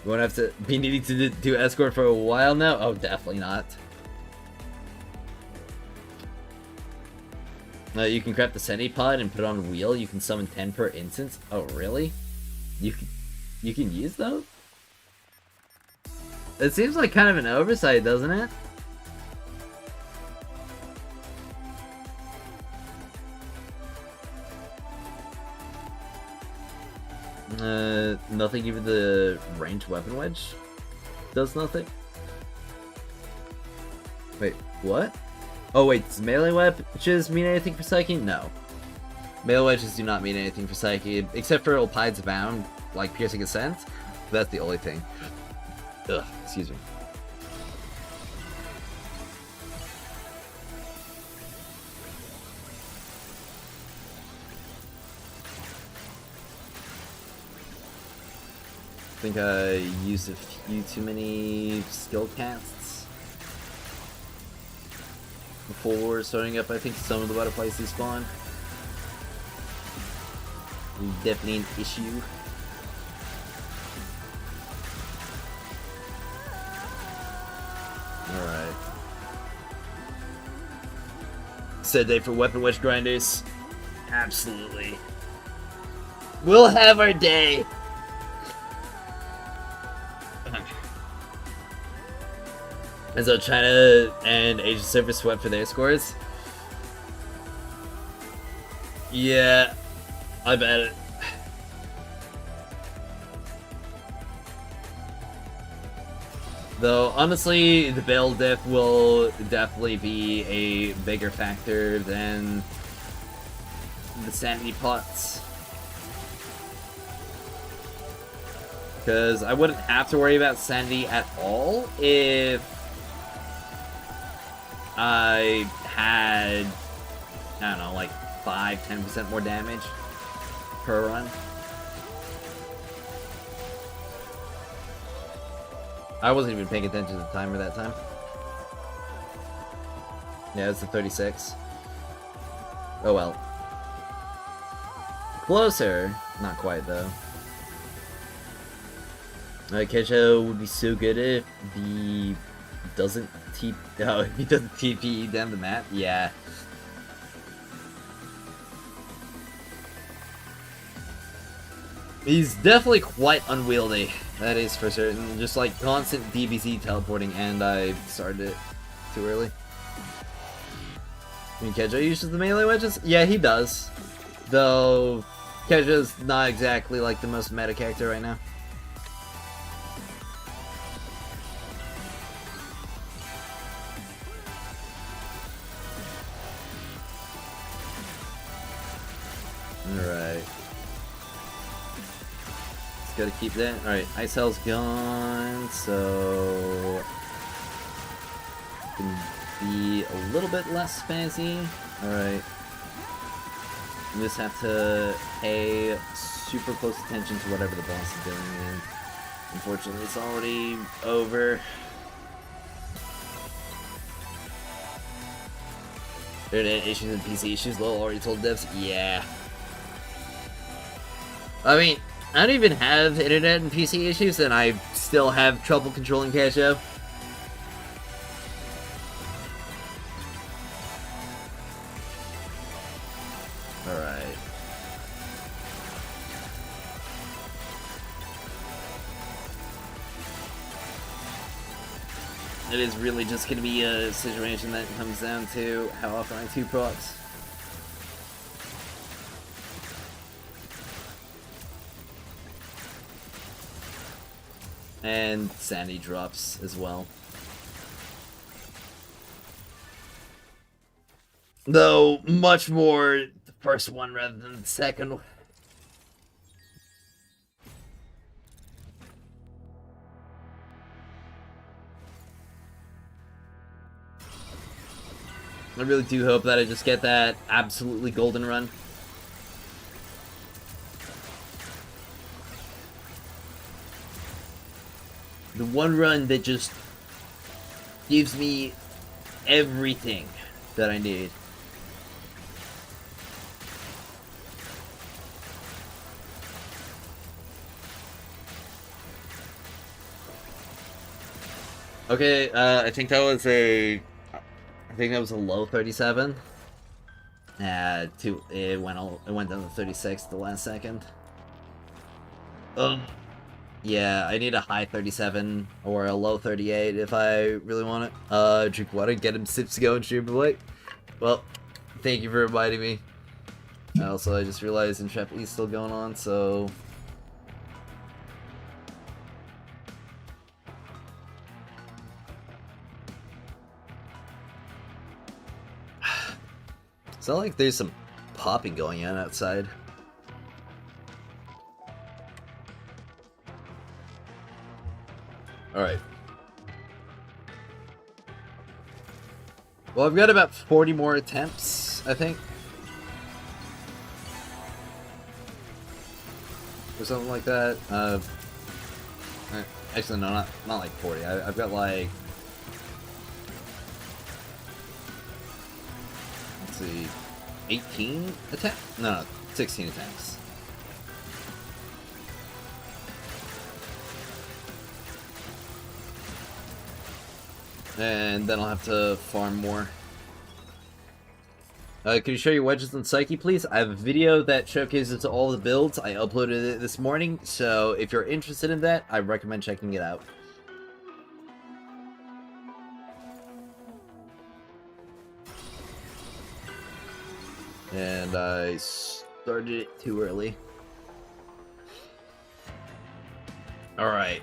You won't have to be needing to do escort for a while now? Oh, definitely not. You can craft the Sandy Pod and put it on a wheel. You can summon 10 per instance. Oh, really? You can use those? It seems like kind of an oversight, doesn't it? Nothing, even the ranged weapon wedge does nothing? Wait, what? Oh wait, does melee wedges mean anything for Psyche? No. Melee wedges do not mean anything for Psyche, except for Alpide's Bound, like Piercing Ascent. That's the only thing. Ugh, excuse me. I think I used a few too many skill casts before starting up. I think some of the butterflies despawn. Definitely an issue. Alright. Sad day for weapon wedge grinders. Absolutely. We'll have our day. And so China and Asia Pacific swept for their scores. Yeah, I bet it. Though, honestly, the build diff will definitely be a bigger factor than the sanity pots. Because I wouldn't have to worry about sanity at all if I had, I don't know, like 5-10% more damage per run. I wasn't even paying attention to the timer that time. Yeah, it's the 36. Oh well. Closer. Not quite, though. Kesha would be so good if he doesn't if he doesn't TP down the map. Yeah. He's definitely quite unwieldy. That is for certain. Just like constant DBZ teleporting, and I started it too early. I mean, Keja uses the melee wedges? Yeah, he does. Though, Keja's not exactly like the most meta character right now. Alright. Just gotta keep that. Alright, Ice Hell's gone, so can be a little bit less spazzy. Alright. You just have to pay super close attention to whatever the boss is doing, and unfortunately it's already over. Internet issues and PC issues, Lowell already told devs. Yeah. I mean, I don't even have internet and PC issues, and I still have trouble controlling Casio. Alright. It is really just going to be a situation that comes down to how often I 2-procs. And sanity drops as well. Though, much more the first one rather than the second. I really do hope that I just get that absolutely golden run. The one run that just gives me everything that I need. Okay, I think that was a low 37. It went down to 36 at the last second. Yeah, I need a high 37 or a low 38 if I really want it. Drink water, get him sips to go and stream away. Well, thank you for reminding me. Also, I just realized Intrepid is still going on, so... It's not like there's some popping going on outside. Alright. Well, I've got about 40 more attempts, I think. Or something like that. Actually, no, not like 40. I've got like... Let's see... 18 attempts? No, 16 attempts. And then I'll have to farm more. Can you show your wedges and Psyche, please? I have a video that showcases all the builds. I uploaded it this morning, so if you're interested in that, I recommend checking it out. And I started it too early. Alright.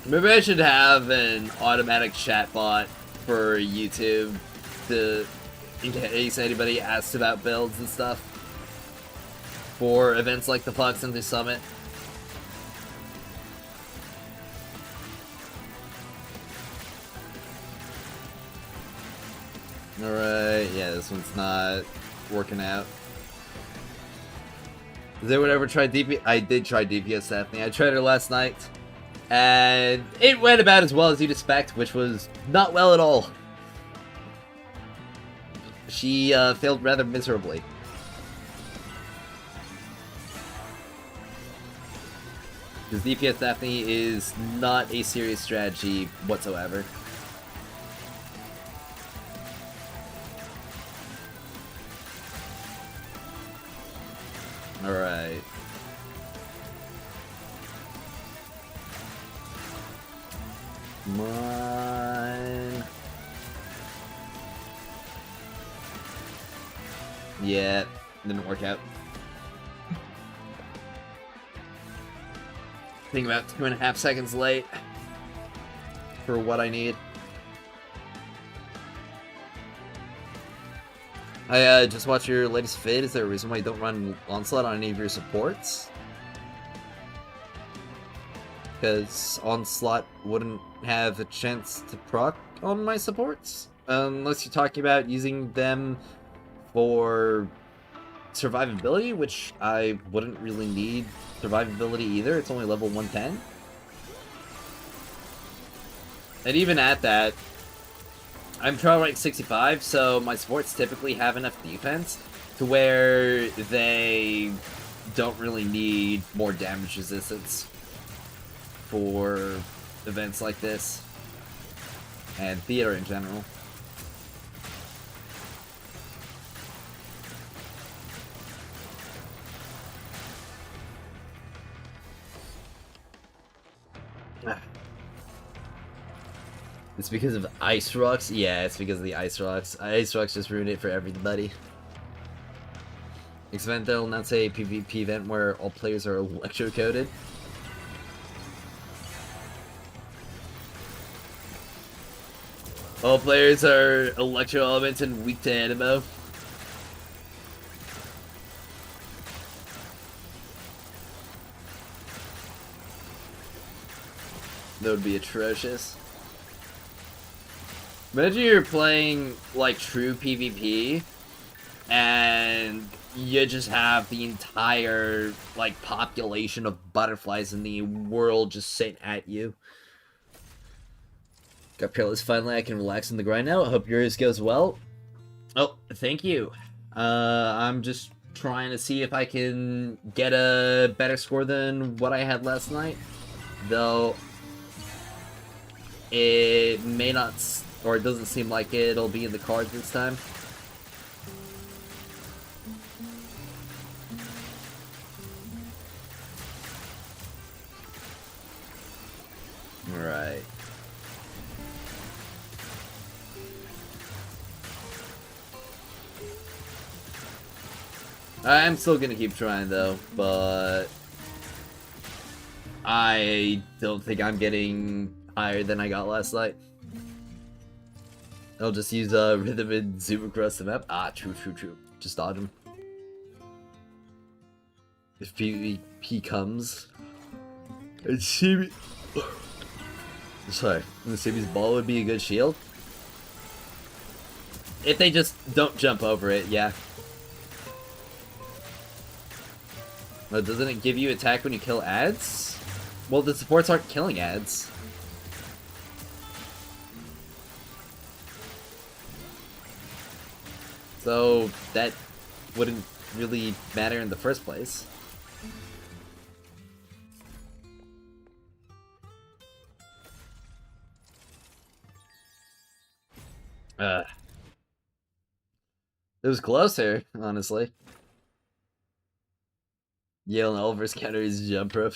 Maybe I should have an automatic chatbot for YouTube in case anybody asks about builds and stuff for events like the Phoxunter Summit. Alright, yeah, this one's not working out. Has anyone ever tried DPS? I did try DPS Daphne. I tried her last night. And it went about as well as you'd expect, which was not well at all. She failed rather miserably. Because DPS Daphne is not a serious strategy whatsoever. Alright. Come on. Yeah, didn't work out. I think about 2.5 seconds late for what I need. I just watched your latest vid. Is there a reason why you don't run Onslaught on any of your supports? Because Onslaught wouldn't have a chance to proc on my supports. Unless you're talking about using them for survivability, which I wouldn't really need survivability either. It's only level 110. And even at that, I'm trial rank 65, so my supports typically have enough defense to where they don't really need more damage resistance for events like this and theater in general. It's because of Ice Rocks? Yeah, it's because of the Ice Rocks. Ice Rocks just ruined it for everybody. Next event, they'll announce a PvP event where all players are electro-coded. All players are electro elements and weak to animo. That would be atrocious. Imagine you're playing like true PvP and you just have the entire like population of butterflies in the world just sitting at you. Got Peerless finally, I can relax in the grind now. I hope yours goes well. Oh, thank you. I'm just trying to see if I can get a better score than what I had last night. Though it may not, or it doesn't seem like it'll be in the cards this time. Alright. I'm still gonna keep trying though, but I don't think I'm getting higher than I got last night. I'll just use rhythm and zoom across the map. Ah, true. Just dodge him. If PvP comes, and Simi... Sorry, the Simi's ball would be a good shield. If they just don't jump over it, yeah. But doesn't it give you attack when you kill ads? Well, the supports aren't killing ads. So that wouldn't really matter in the first place. It was closer, honestly. Yale and Oliver's counter is jump rope.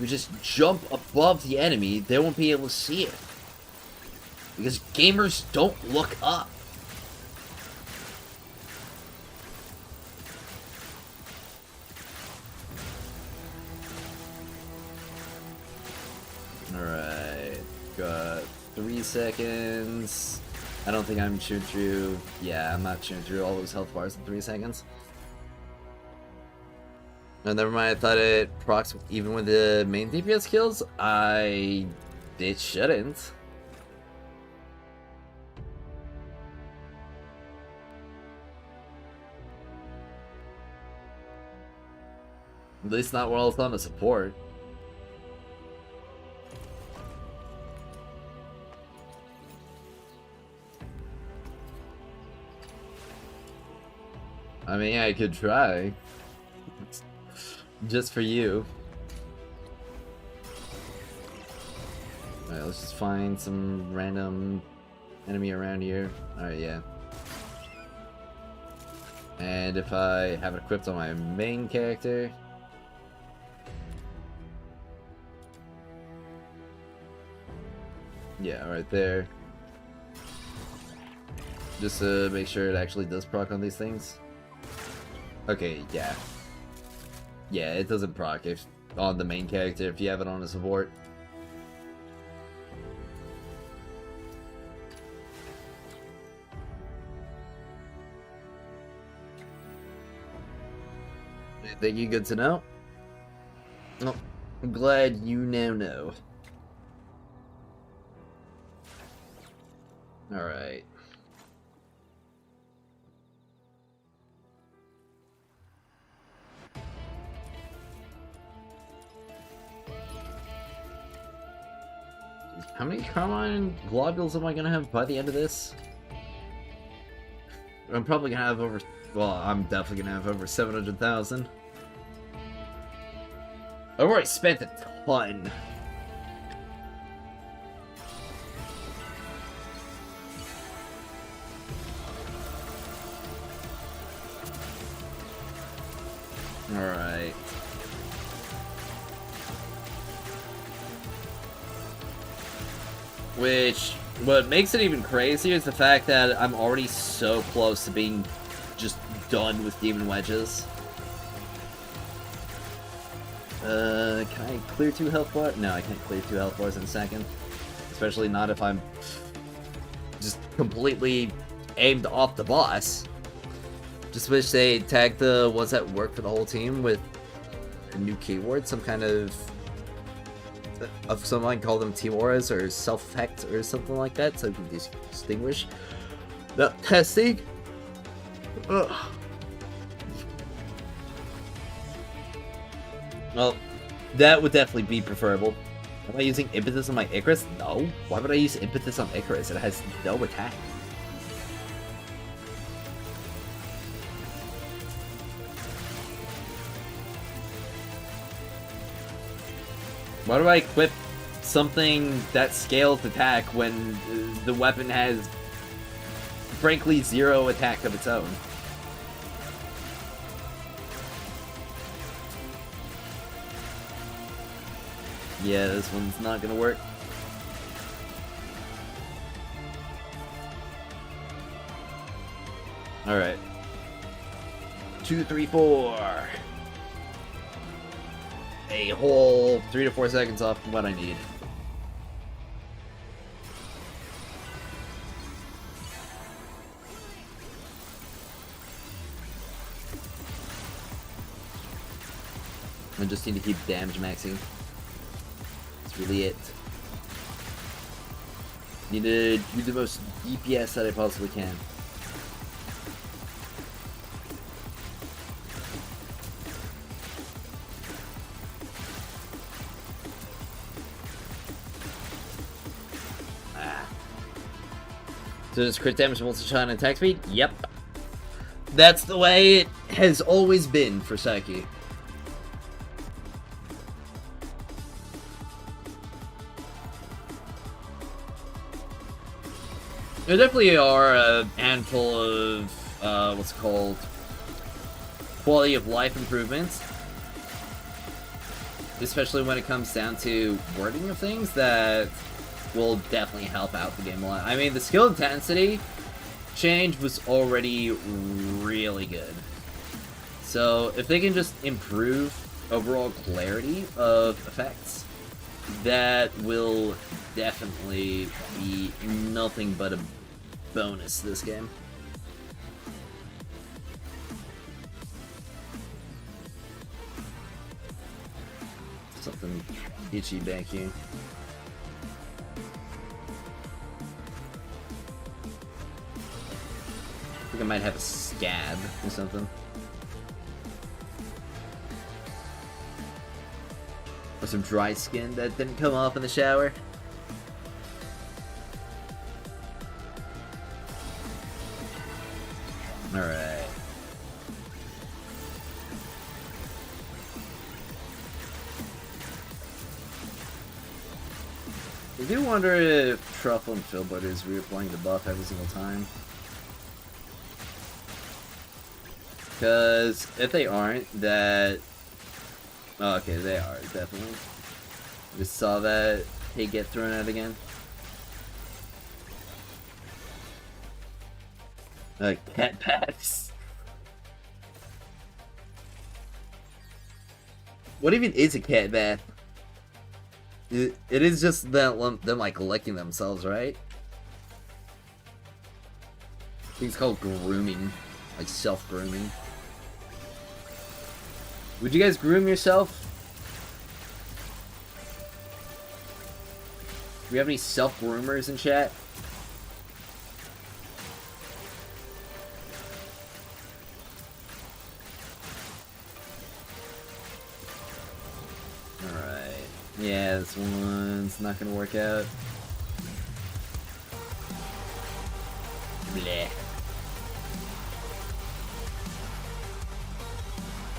You just jump above the enemy, they won't be able to see it. Because gamers don't look up. Alright, got 3 seconds. I don't think I'm shooting through. Yeah, I'm not shooting through all those health bars in 3 seconds. No, never mind. I thought it procs even with the main DPS kills. It shouldn't. At least not while it's on the support. I mean, I could try. Just for you. Alright, let's just find some random enemy around here. Alright, yeah. And if I have it equipped on my main character... Yeah, right there. Just to make sure it actually does proc on these things. Okay, yeah. Yeah, it doesn't proc if on the main character if you have it on a support. Thank you, good to know. Oh, I'm glad you now know. Alright. How many Carmine globules am I gonna have by the end of this? I'm probably gonna have over... Well, I'm definitely gonna have over 700,000. I've already spent a ton. Alright. Which, what makes it even crazier is the fact that I'm already so close to being just done with Demon Wedges. Can I clear 2 health bars? No, I can't clear 2 health bars in a second. Especially not if I'm just completely aimed off the boss. Just wish they tagged the ones that work for the whole team with a new keyword, some kind of someone call them team auras or self-effect or something like that, so we can distinguish the testing. Ugh. Well, that would definitely be preferable. Am I using Impetus on my Icarus? No. Why would I use Impetus on Icarus? It has no attack. Why do I equip something that scales attack when the weapon has, frankly, 0 attack of its own? Yeah, this one's not gonna work. Alright. 2, 3, 4. A whole 3 to 4 seconds off what I need. I just need to keep damage maxing. That's really it. Need to do the most DPS that I possibly can. So does crit damage multi-shot and attack speed? Yep. That's the way it has always been for Psyche. There definitely are a handful of, what's it called, quality of life improvements. Especially when it comes down to wording of things that will definitely help out the game a lot. I mean, the skill intensity change was already really good. So, if they can just improve overall clarity of effects, that will definitely be nothing but a bonus this game. Something itchy back here. I think I might have a scab or something. Or some dry skin that didn't come off in the shower. Alright. I do wonder if Truffle and Philbert is reapplying the buff every single time. Because if they aren't, that... Oh, okay, they are, definitely. Just saw that he get thrown out again. Cat packs. What even is a cat bath? It is just that them like licking themselves, right? I think it's called grooming, like self-grooming. Would you guys groom yourself? Do we have any self-groomers in chat? Alright. Yeah, this one's not gonna work out.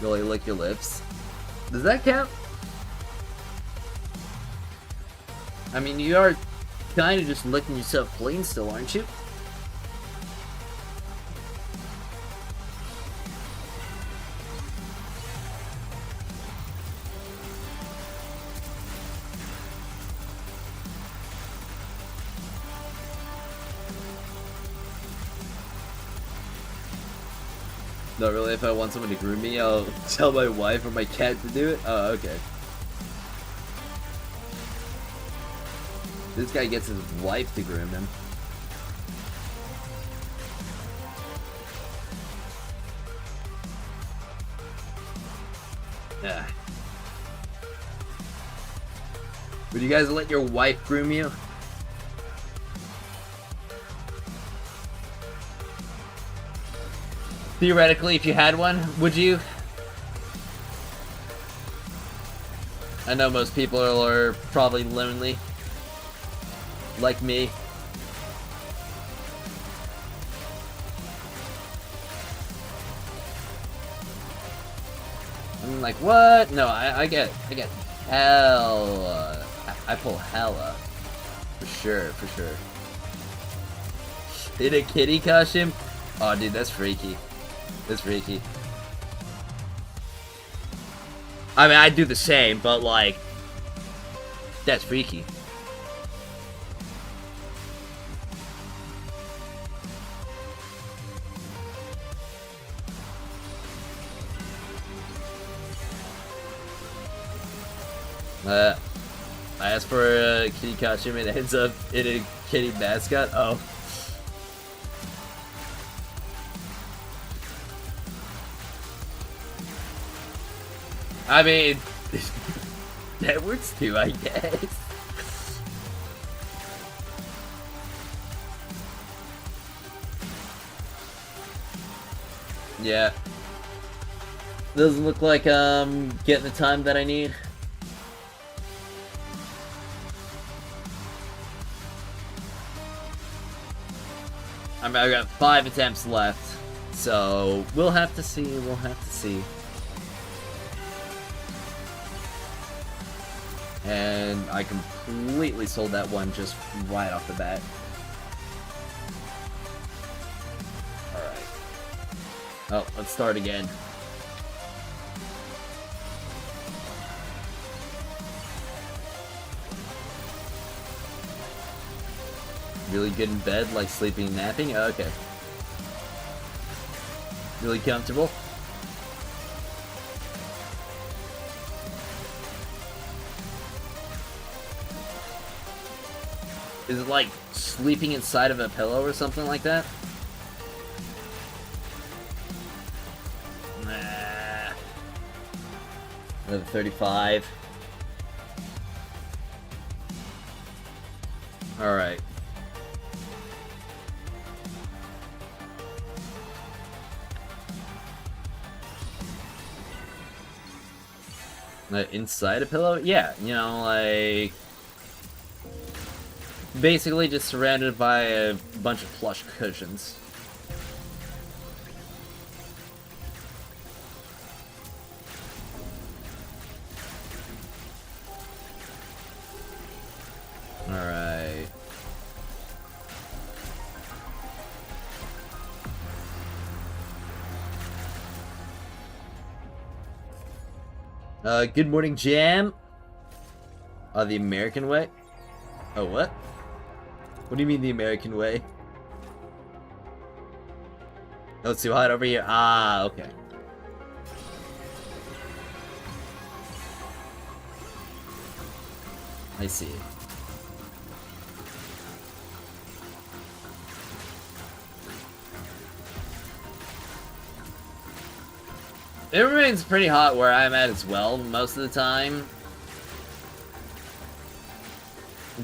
Really lick your lips. Does that count? I mean, you are kind of just licking yourself clean still, aren't you? Not really. If I want someone to groom me, I'll tell my wife or my cat to do it. Oh, okay. This guy gets his wife to groom him. Yeah. Would you guys let your wife groom you? Theoretically, if you had one, would you? I know most people are probably lonely. Like me. I'm like, what? No, I get hella. I pull hella. For sure. In a kitty costume? Oh, dude, that's freaky. That's freaky. I mean, I'd do the same, but like, that's freaky. I asked for a kitty costume and it ends up in a kitty mascot. Oh. I mean, that works too, I guess. Yeah. Doesn't look like I'm getting the time that I need. I mean, I've got 5 attempts left, so we'll have to see. And I completely sold that one just right off the bat. Alright. Oh, let's start again. Really good in bed, like sleeping and napping? Oh, okay. Really comfortable? Is it like sleeping inside of a pillow or something like that? Nah. Another 35. Alright. Inside a pillow? Yeah, you know, like... basically just surrounded by a bunch of plush cushions. Alright. Good morning, Jam. The American way? Oh, what? What do you mean the American way? Oh, it's too hot over here. Ah, okay. I see. It remains pretty hot where I'm at as well, most of the time.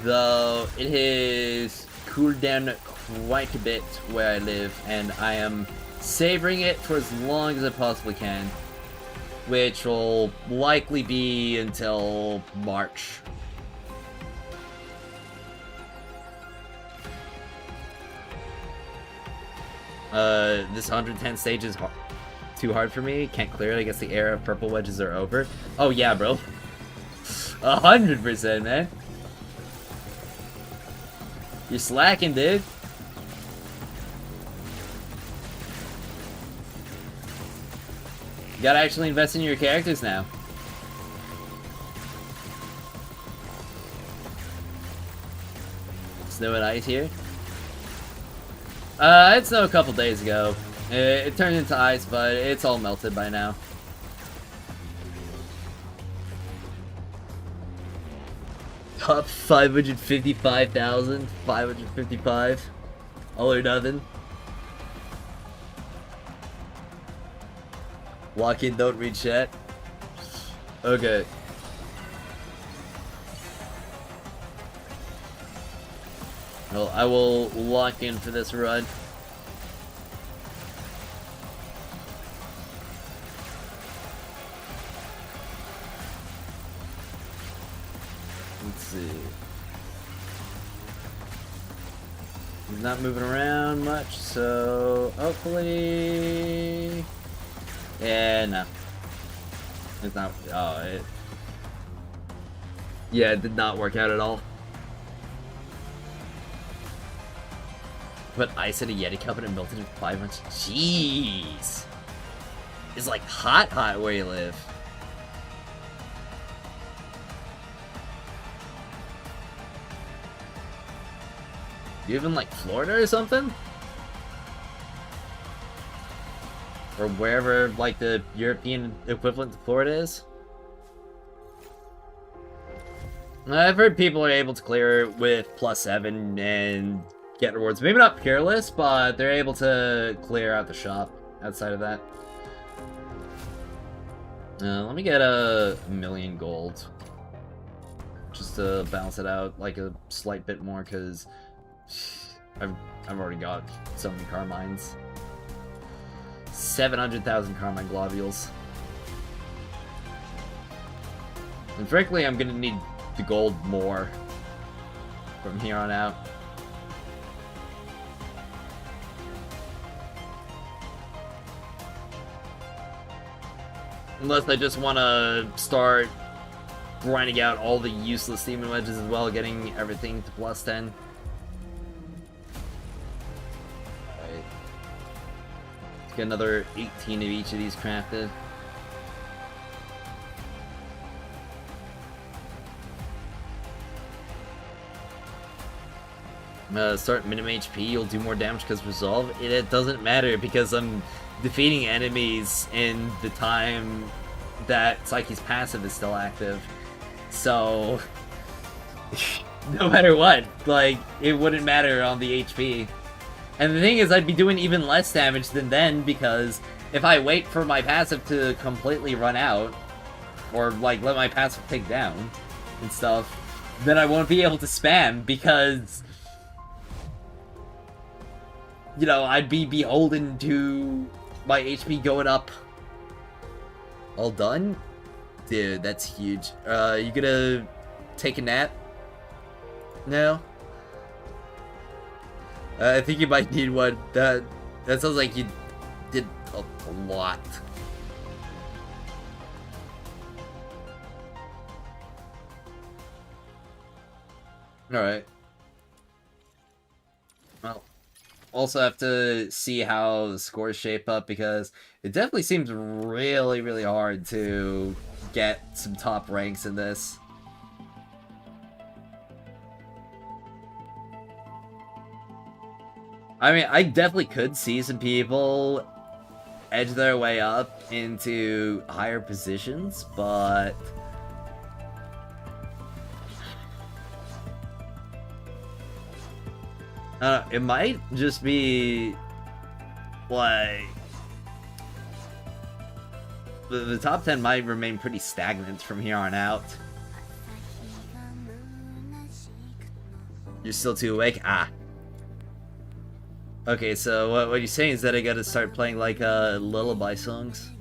Though it has cooled down quite a bit where I live, and I am savoring it for as long as I possibly can, which will likely be until March. This 110 stage is hard. too hard for me. Can't clear it. I guess the era of purple wedges are over. Oh yeah, bro. 100%, man. You're slacking, dude. You gotta actually invest in your characters now. Snow and ice here. It snowed a couple days ago. It turned into ice, but it's all melted by now. Top 555,000, 555. All or nothing. Walk in, don't read chat. Okay. Well, I will lock in for this run. Let's see. He's not moving around much, so hopefully... Yeah, no. It's not... Oh, it... Yeah, it did not work out at all. Put ice in a Yeti cup and it melted in 5 months. Jeez. It's like hot where you live. You live in like Florida or something? Or wherever like the European equivalent to Florida is? I've heard people are able to clear with +7 and get rewards. Maybe not Peerless, but they're able to clear out the shop outside of that. Let me get a million gold. Just to balance it out like a slight bit more, because I've already got so many Carmines. 700,000 Carmine globules. And frankly, I'm gonna need the gold more from here on out. Unless I just want to start grinding out all the useless demon wedges as well, getting everything to +10. Alright. Let's get another 18 of each of these crafted. Start minimum HP, you'll do more damage because resolve. It doesn't matter because I'm defeating enemies in the time that Psyche's passive is still active. So, no matter what, like, it wouldn't matter on the HP. And the thing is, I'd be doing even less damage than then, because if I wait for my passive to completely run out, or, like, let my passive take down and stuff, then I won't be able to spam, because... you know, I'd be beholden to my HP going up. All done? Dude, that's huge. You gonna take a nap? No? I think you might need one. That sounds like you did a lot. Alright. Well. Also have to see how the scores shape up, because it definitely seems really, really hard to get some top ranks in this. I mean, I definitely could see some people edge their way up into higher positions, but... it might just be, like, the top 10 might remain pretty stagnant from here on out. You're still too awake? Ah. Okay, so what you're saying is that I gotta start playing, like, lullaby songs?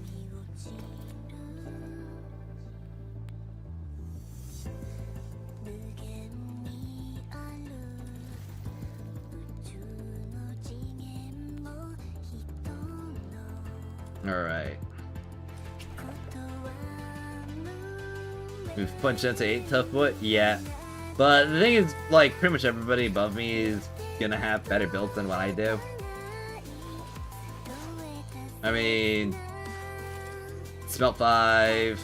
Alright. We've punched into 8 tough boy? Yeah. But the thing is, like, pretty much everybody above me is gonna have better builds than what I do. I mean... Smelt 5.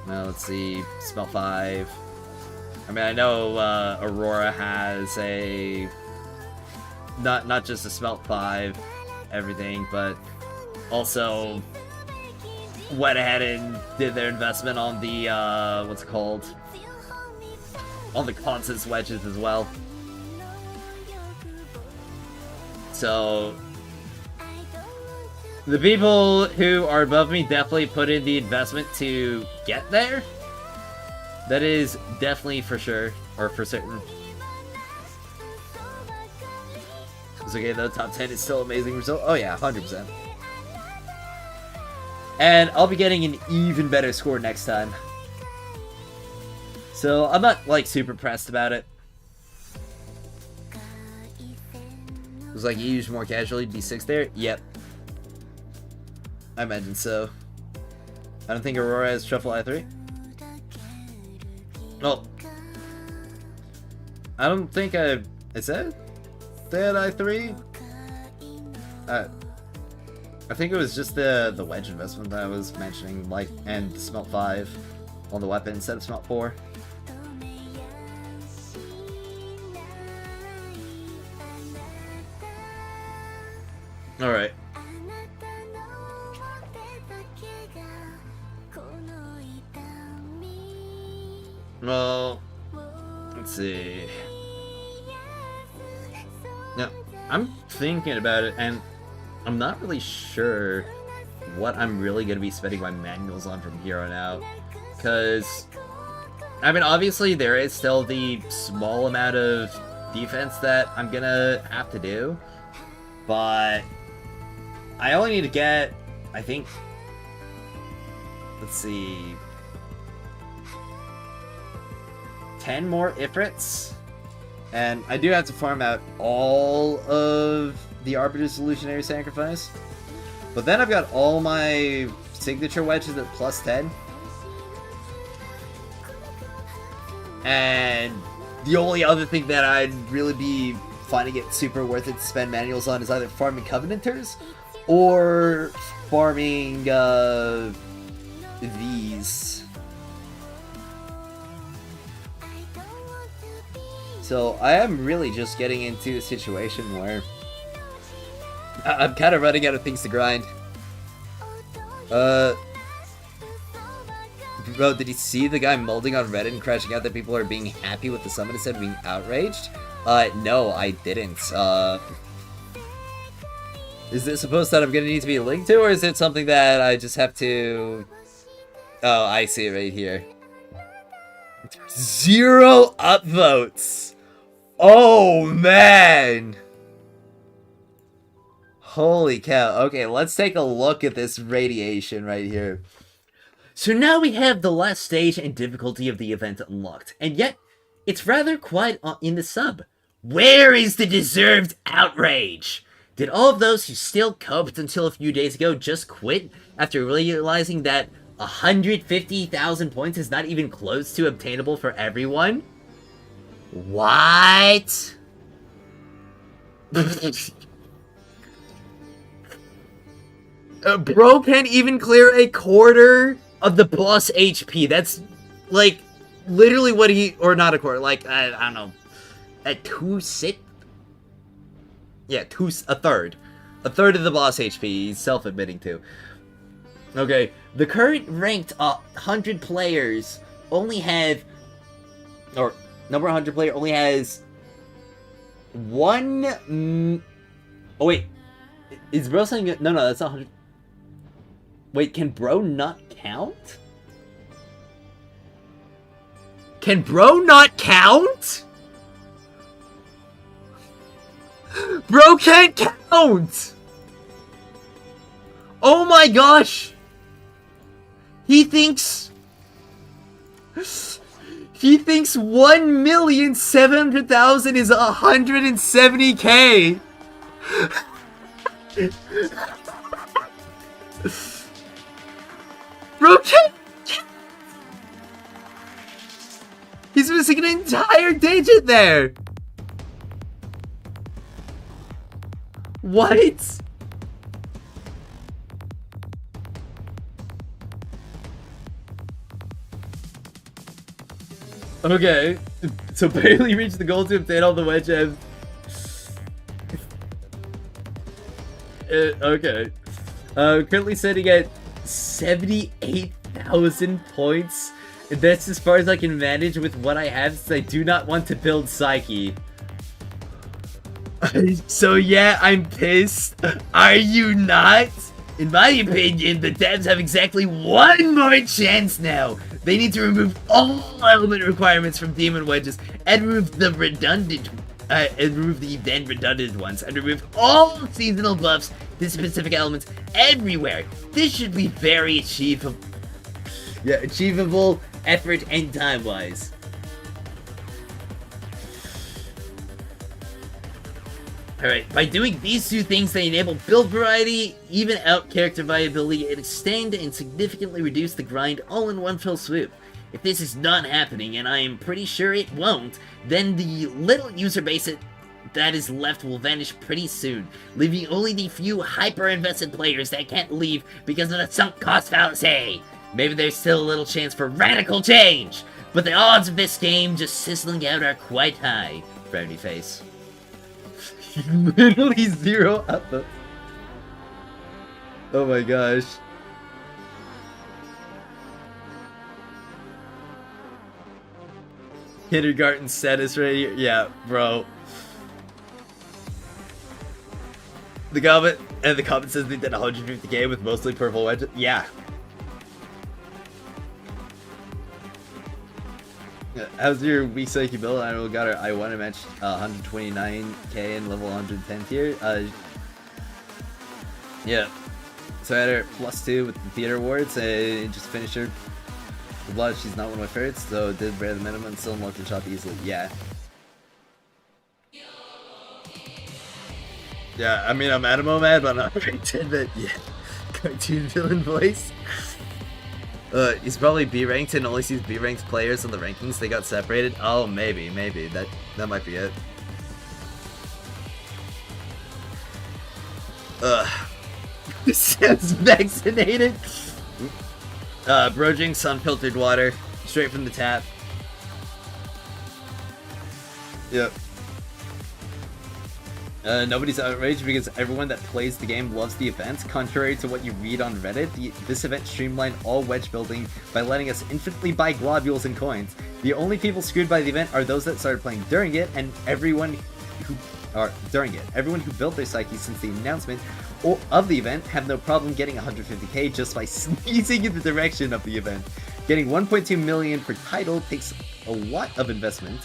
Well, let's see. Smelt 5. I mean, I know Aurora has a... Not just a Smelt 5, everything, but also went ahead and did their investment on the, what's it called? On the Constance wedges as well. So, the people who are above me definitely put in the investment to get there. That is definitely for sure, or for certain. It's okay though, top 10 is still amazing result. Oh yeah, 100%. And I'll be getting an even better score next time. So I'm not like super pressed about it. It was like you used more casually to be 6th there? Yep. I imagine so. I don't think Aurora has Truffle I3. Well, I don't think I said that I3. I think it was just the wedge investment that I was mentioning, like, and the Smelt 5 on the weapon instead of Smelt 4. Alright. Well, let's see. Now, I'm thinking about it, and I'm not really sure what I'm really going to be spending my manuals on from here on out. Because, I mean, obviously there is still the small amount of defense that I'm going to have to do. But I only need to get, I think, let's see, 10 more Ifrits. And I do have to farm out all of the Arbiter's Illusionary Sacrifice. But then I've got all my signature wedges at plus 10. And the only other thing that I'd really be finding it super worth it to spend manuals on is either farming Covenanters or farming these. So I am really just getting into a situation where I'm kind of running out of things to grind. Bro, did you see the guy molding on Reddit and crashing out that people are being happy with the summon instead of being outraged? No, I didn't. Is this a post that I'm gonna need to be linked to, or is it something that I just have to... Oh, I see it right here. 0 upvotes! Oh, man! Holy cow. Okay, let's take a look at this radiation right here. So now we have the last stage and difficulty of the event unlocked, and yet it's rather quiet in the sub. Where is the deserved outrage? Did all of those who still coped until a few days ago just quit after realizing that 150,000 points is not even close to obtainable for everyone? What? Bro can't even clear a quarter of the boss HP. That's, like, literally what he... Or not a quarter, like, I don't know. At 2/6? Yeah, a third. A third of the boss HP, he's self-admitting to. Okay, the current ranked 100 players only have... Or, number 100 player only has... one... Oh, wait. Is bro saying... No, that's not 100... Wait, can bro not count? Can bro not count? Bro can't count! Oh my gosh! He thinks 1,700,000 is 170k! Bro, he's missing an entire digit there! What? Okay, so barely reached the goal to obtain all the wedge gems. Okay. Currently sitting at 78,000 points. That's as far as I can manage with what I have, since I do not want to build Psyche. So yeah, I'm pissed. Are you not? In my opinion, the devs have exactly one more chance now. They need to remove all element requirements from demon wedges and remove the redundant then redundant ones, and remove all seasonal buffs to specific elements everywhere. This should be very achievable. Yeah, achievable, effort, and time-wise. Alright, by doing these two things, they enable build variety, even out character viability, and extend and significantly reduce the grind all in one fell swoop. If this is not happening, and I am pretty sure it won't, then the little user base that is left will vanish pretty soon, leaving only the few hyper-invested players that can't leave because of the sunk cost fallacy. Maybe there's still a little chance for radical change, but the odds of this game just sizzling out are quite high. Frowny face. Literally zero output. Oh my gosh. Kindergarten status right here. Yeah, bro. The comment says they did 150k with mostly purple wedges. Yeah. How's your weak psyche build? I got her. I won a match 129k in level 110 tier. Yeah. So I had her +2 with the theater awards and just finished her. The blood, she's not one of my favorites, so did bear the minimum and still unlocked the shop easily. Yeah. Yeah, I mean, I'm Animo mad, but I'm not rated, but yeah. Cartoon villain voice. He's probably B ranked and only sees B ranked players on the rankings. They got separated. Oh, maybe that might be it. Sounds vaccinated. Brojing's unfiltered water, straight from the tap. Yep. Nobody's outraged because everyone that plays the game loves the event. Contrary to what you read on Reddit, this event streamlined all wedge building by letting us infinitely buy globules and coins. The only people screwed by the event are those that started playing during it, and everyone who built their psyche since the announcement of the event have no problem getting 150k just by sneezing in the direction of the event. Getting 1.2 million per title takes a lot of investment.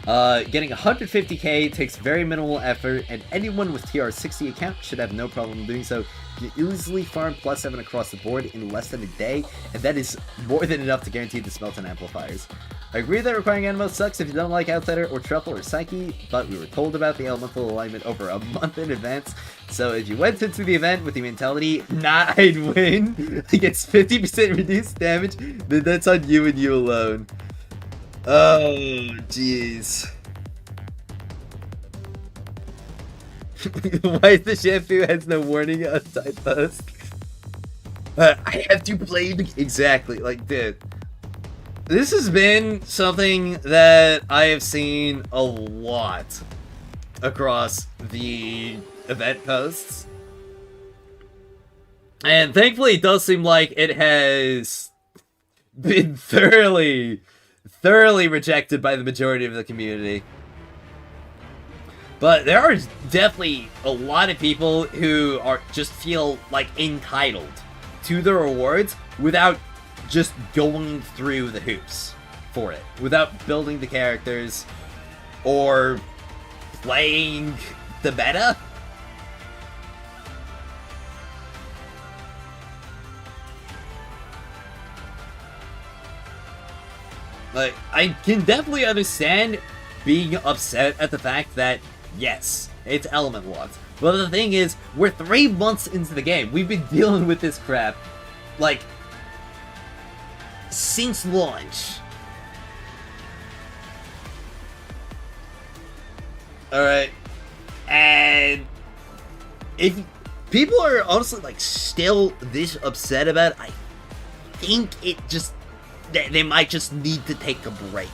Getting 150k takes very minimal effort, and anyone with TR60 account should have no problem doing so. You easily farm +7 across the board in less than a day, and that is more than enough to guarantee the Smelton amplifiers. I agree that requiring Animo sucks if you don't like Outsider or Truffle or Psyche, but we were told about the elemental alignment over a month in advance, so if you went into the event with the mentality, nah, I'd win, it gets 50% reduced damage, then that's on you and you alone. Oh, jeez. Why the shampoo has no warning outside post? I have to play the... Exactly, like, dude. This has been something that I have seen a lot across the event posts. And thankfully it does seem like it has been thoroughly rejected by the majority of the community. But there are definitely a lot of people who just feel like entitled to the rewards without just going through the hoops for it, without building the characters or playing the meta. Like, I can definitely understand being upset at the fact that Yes, it's element locked. But the thing is, we're 3 months into the game. We've been dealing with this crap, like, since launch. Alright. And if people are honestly, like, still this upset about it, I think it just, they might just need to take a break.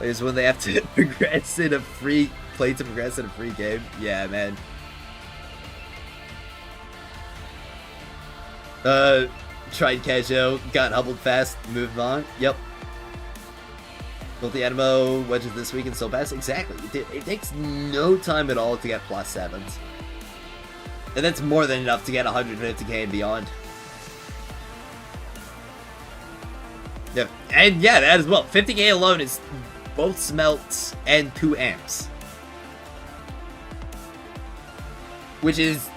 Is when they have to progress in a free, play to progress in a free game. Yeah, man. Tried Kajo, got hubbled fast, moved on. Yep. Built the Animo wedges this week and still pass. Exactly. It takes no time at all to get +7s. And that's more than enough to get 150k and beyond. Yep. And yeah, that as well. 50k alone is both smelts and 2 amps. Which is,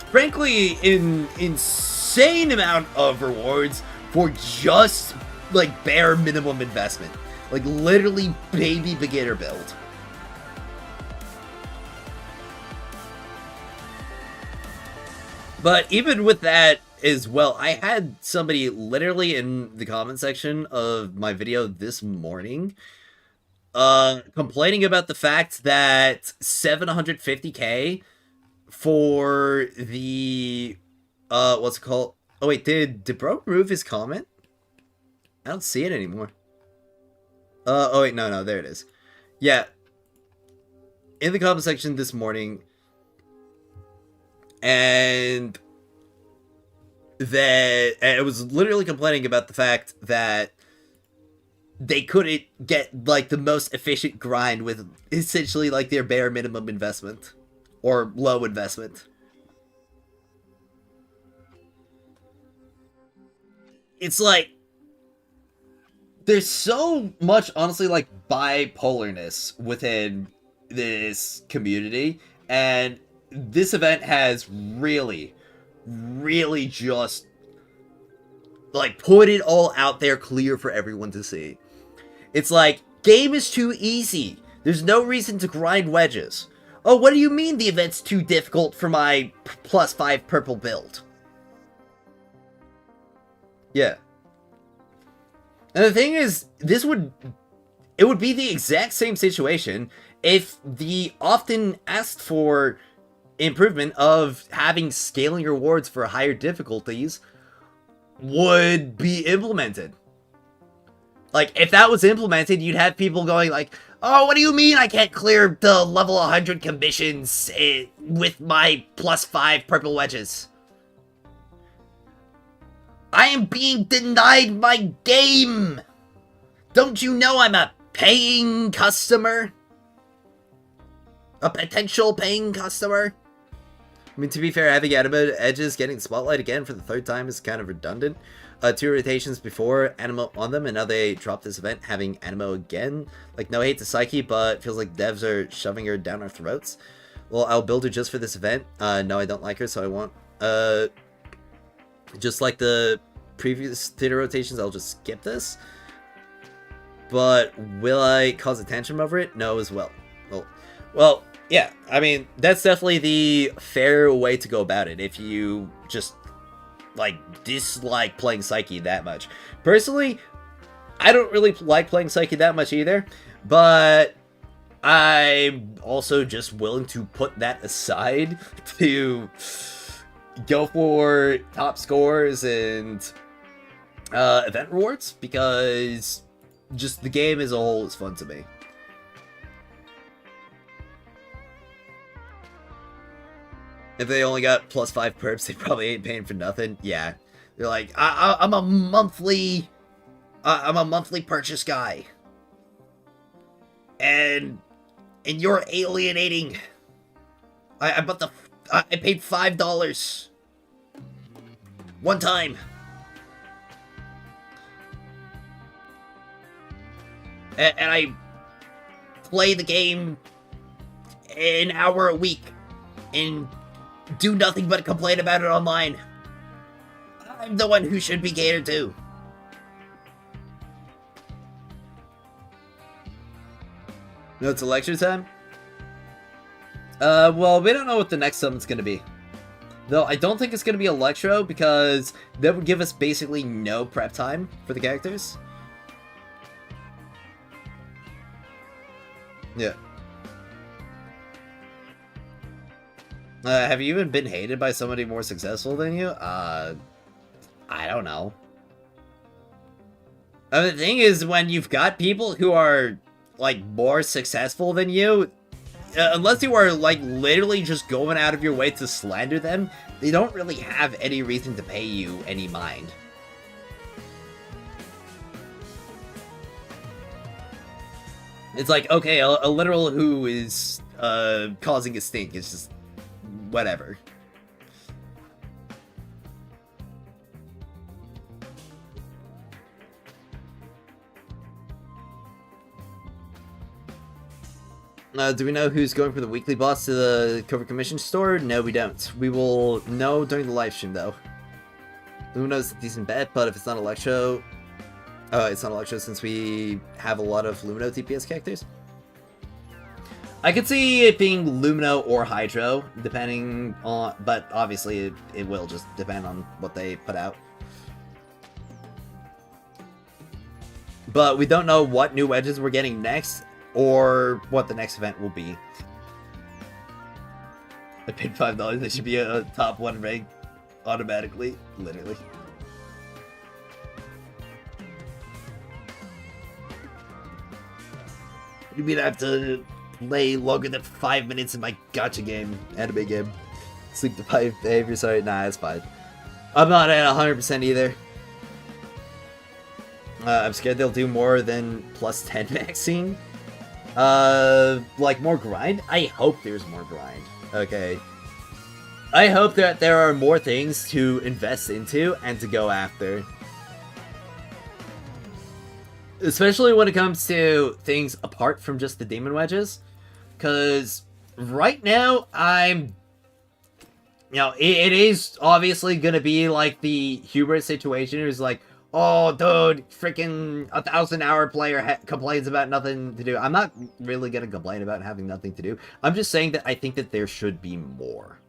frankly, an insane amount of rewards for just, like, bare minimum investment. Like, literally baby beginner build. But even with that as well, I had somebody literally in the comment section of my video this morning complaining about the fact that 750k for the what's it called? Oh wait, did bro remove his comment? I don't see it anymore. Oh wait, no, there it is. Yeah. In the comment section this morning, and that it was literally complaining about the fact that they couldn't get, like, the most efficient grind with essentially, like, their bare minimum investment. Or low investment. It's like, there's so much, honestly, like, bipolarness within this community. And this event has really, really just, like, put it all out there clear for everyone to see. It's like, game is too easy. There's no reason to grind wedges. Oh, what do you mean the event's too difficult for my +5 purple build? Yeah. And the thing is, it would be the exact same situation if the often asked for improvement of having scaling rewards for higher difficulties would be implemented. Like, if that was implemented, you'd have people going like, oh, what do you mean I can't clear the level 100 commissions with my +5 purple wedges? I am being denied my game! Don't you know I'm a paying customer? A potential paying customer? I mean, to be fair, having Animo edges getting spotlight again for the 3rd time is kind of redundant. 2 rotations before, Animo on them, and now they dropped this event having Animo again. Like, no hate to Psyche, but feels like devs are shoving her down our throats. Well, I'll build her just for this event. No, I don't like her, so I won't. Just like the previous theater rotations, I'll just skip this. But will I cause a tantrum over it? No, as well. Well, yeah, I mean, that's definitely the fair way to go about it if you just, like, dislike playing Psyche that much. Personally, I don't really like playing Psyche that much either, but I'm also just willing to put that aside to go for top scores and event rewards, because just the game as a whole is fun to me. If they only got +5 perps, they probably ain't paying for nothing. Yeah, they're like, I'm a monthly purchase guy, and you're alienating. I paid $5 one time, and I play the game an hour a week and do nothing but complain about it online. I'm the one who should be catered to. No, it's election time? Well, we don't know what the next summon's gonna be. Though, I don't think it's gonna be Electro, because that would give us basically no prep time for the characters. Yeah. Have you even been hated by somebody more successful than you? I don't know. The thing is, when you've got people who are, like, more successful than you, unless you are, like, literally just going out of your way to slander them, they don't really have any reason to pay you any mind. It's like, okay, a literal who is, causing a stink is just whatever. Do we know who's going for the weekly boss to the Covert Commission store? No, we don't. We will know during the live stream, though. Lumino's a decent bet, but if it's not Electro... it's not Electro since we have a lot of Lumino DPS characters. I could see it being Lumino or Hydro, depending on... But obviously, it will just depend on what they put out. But we don't know what new wedges we're getting next, or what the next event will be. I paid $5, they should be a top 1 rank automatically, literally. You mean I have to play longer than 5 minutes in my gacha game, anime game? Sleep deprived behavior, sorry, nah, it's fine. I'm not at 100% either. I'm scared they'll do more than plus 10 maxing. Like more grind? I hope there's more grind. Okay. I hope that there are more things to invest into and to go after. Especially when it comes to things apart from just the demon wedges. Because right now, you know, it is obviously going to be like the hubris situation. Who's like, oh, dude, freaking 1,000-hour player complains about nothing to do. I'm not really going to complain about having nothing to do. I'm just saying that I think that there should be more.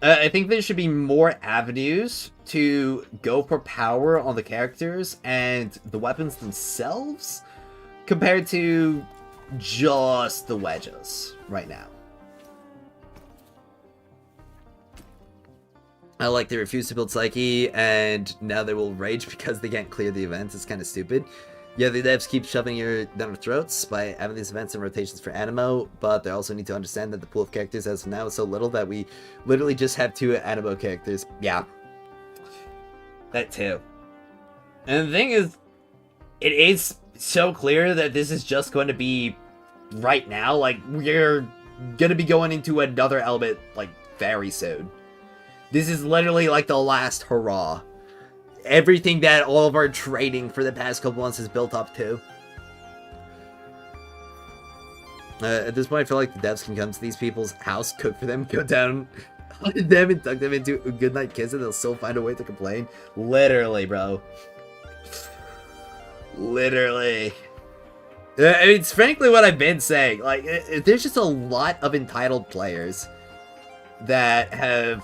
I think there should be more avenues to go for power on the characters and the weapons themselves compared to just the wedges right now. I like they refuse to build Psyche, and now they will rage because they can't clear the events. It's kind of stupid. Yeah, the devs keep shoving you down our throats by having these events and rotations for Animo, but they also need to understand that the pool of characters as of now is so little that we literally just have 2 Animo characters. Yeah. That too. And the thing is, it is so clear that this is just going to be right now. Like, we're going to be going into another element, like, very soon. This is literally like the last hurrah. Everything that all of our trading for the past couple months is built up to. At this point, I feel like the devs can come to these people's house, cook for them, go down on them, and tuck them into a goodnight kiss, and they'll still find a way to complain. Literally, bro. Literally. I mean, it's frankly what I've been saying. Like, there's just a lot of entitled players that have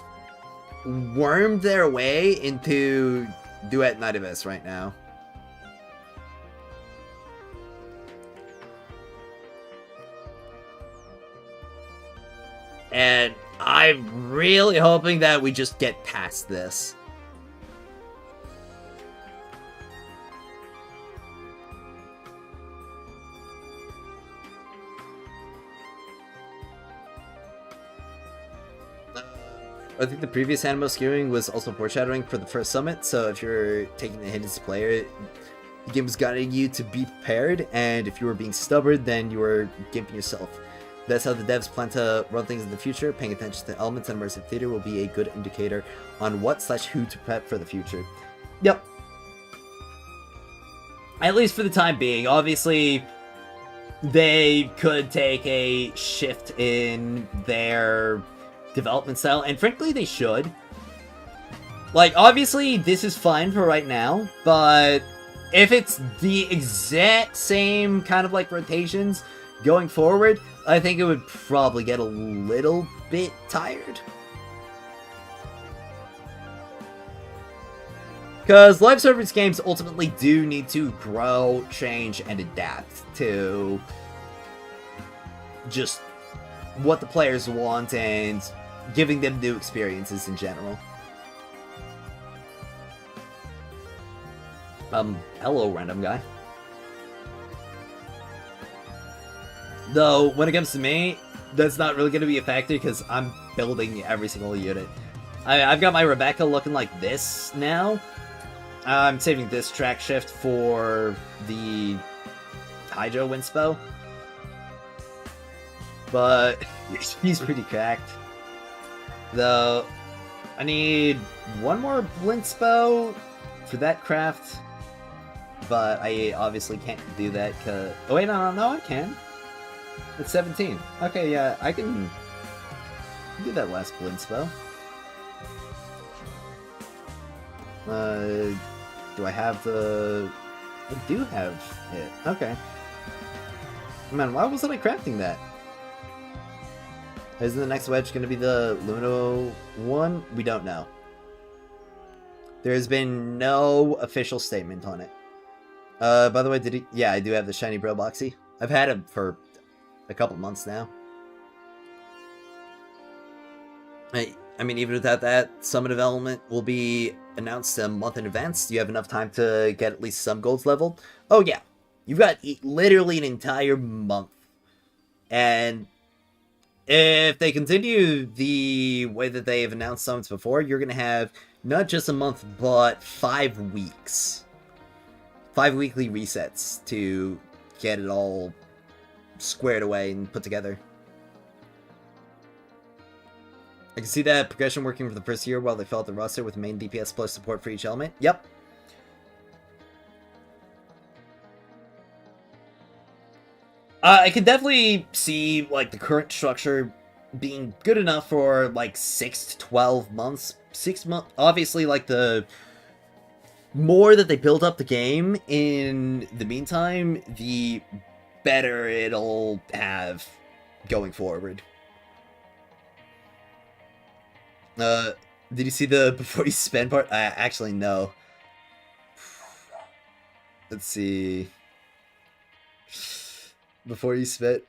wormed their way into Duet Night of S right now. And I'm really hoping that we just get past this. I think the previous Animo skewing was also foreshadowing for the first summit, so if you're taking the hint as a player, the game was guiding you to be prepared, and if you were being stubborn, then you were gimping yourself. That's how the devs plan to run things in the future. Paying attention to elements and immersive theater will be a good indicator on what/who to prep for the future. Yep. At least for the time being. Obviously, they could take a shift in their development style, and frankly, they should. Like, obviously, this is fine for right now, but if it's the exact same kind of like rotations going forward, I think it would probably get a little bit tired. Because live service games ultimately do need to grow, change, and adapt to just what the players want and giving them new experiences in general. Hello, random guy. Though, when it comes to me, that's not really going to be a factor because I'm building every single unit. I've got my Rebecca looking like this now. I'm saving this track shift for the Hydro Windspow. But he's pretty cracked. Though, I need one more Windspow for that craft. But I obviously can't do that because... Oh wait, no, I can. It's 17. Okay, yeah, I can do that last Windspow. Do I have the... I do have it. Okay. Man, why wasn't I crafting that? Isn't the next wedge going to be the Luno one? We don't know. There has been no official statement on it. By the way, did he... Yeah, I do have the Shiny Bro Boxy. I've had him for a couple months now. I mean, even without that, Summon Development will be announced a month in advance. Do you have enough time to get at least some golds leveled? Oh, yeah. You've got literally an entire month. And if they continue the way that they have announced summons before, you're going to have not just a month, but 5 weeks. 5 weekly resets to get it all squared away and put together. I can see that progression working for the first year while they fill out the roster with main DPS plus support for each element. Yep. I can definitely see, like, the current structure being good enough for, like, 6 to 12 months. 6 months. Obviously, like, the more that they build up the game in the meantime, the better it'll have going forward. Did you see the before you spend part? Actually, no. Let's see. Before you spit.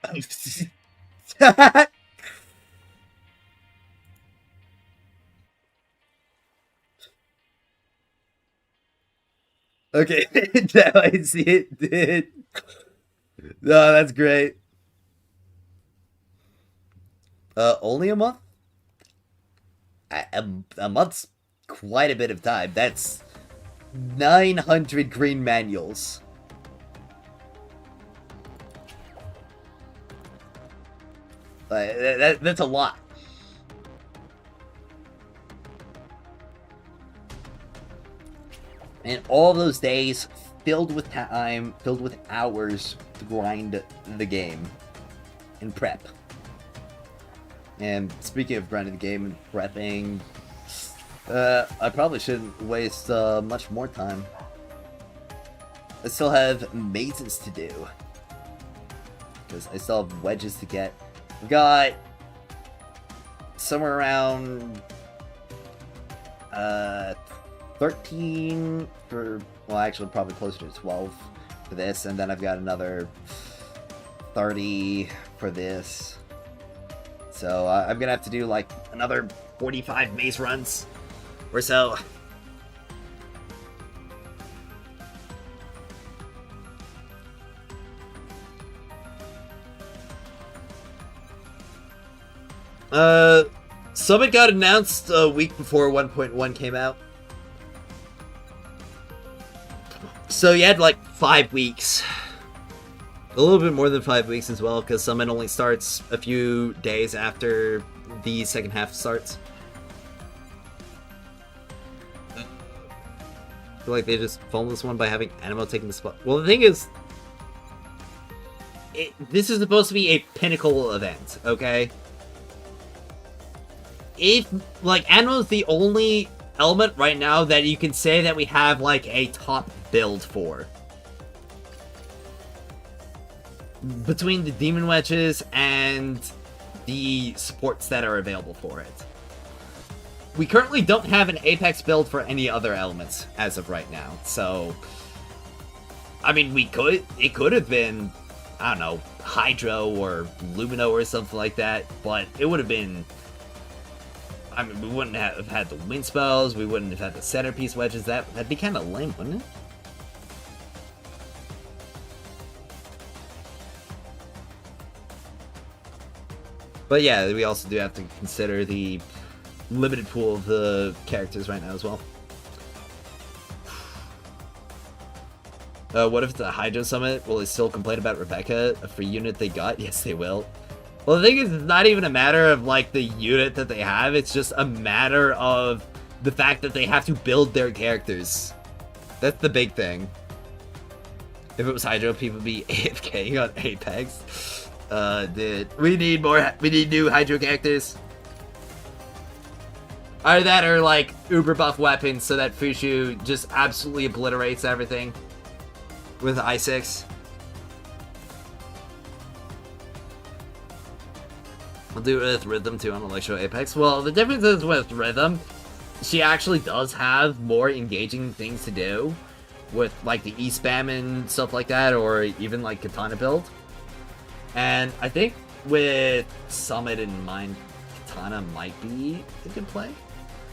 Okay, now I see it, dude. No, that's great. Only a month? A month's quite a bit of time. That's 900 green manuals. That's a lot. And all those days filled with time, filled with hours to grind the game and prep. And speaking of grinding the game and prepping, I probably shouldn't waste much more time. I still have mazes to do. Because I still have wedges to get. I've got somewhere around 13 for, well, actually probably closer to 12 for this, and then I've got another 30 for this. So I'm gonna have to do like another 45 maze runs or so. Summit got announced a week before 1.1 came out. So you had like 5 weeks. A little bit more than 5 weeks as well, because Summit only starts a few days after the second half starts. I feel like they just filmed this one by having Animo taking the spot. Well, the thing is, this is supposed to be a pinnacle event, okay? If, like, Animo's the only element right now that you can say that we have, like, a top build for. Between the Demon Wedges and the supports that are available for it. We currently don't have an Apex build for any other elements as of right now, so... I mean, it could have been, I don't know, Hydro or Lumino or something like that, but it would have been... I mean, we wouldn't have had the wind spells, we wouldn't have had the centerpiece wedges, that'd be kind of lame, wouldn't it? But yeah, we also do have to consider the limited pool of the characters right now as well. What if it's a Hydro Summit? Will they still complain about Rebecca, a free unit they got? Yes, they will. Well, the thing is, it's not even a matter of, like, the unit that they have. It's just a matter of the fact that they have to build their characters. That's the big thing. If it was Hydro, people would be AFK on Apex. Dude. We need new Hydro characters. Either that or, like, uber buff weapons so that Fushu just absolutely obliterates everything. With I6. I'll do it with Rhythm too on Electro Apex. Well, the difference is with Rhythm, she actually does have more engaging things to do with like the E-spam and stuff like that, or even like Katana build. And I think with Summit in mind, Katana might be a good play.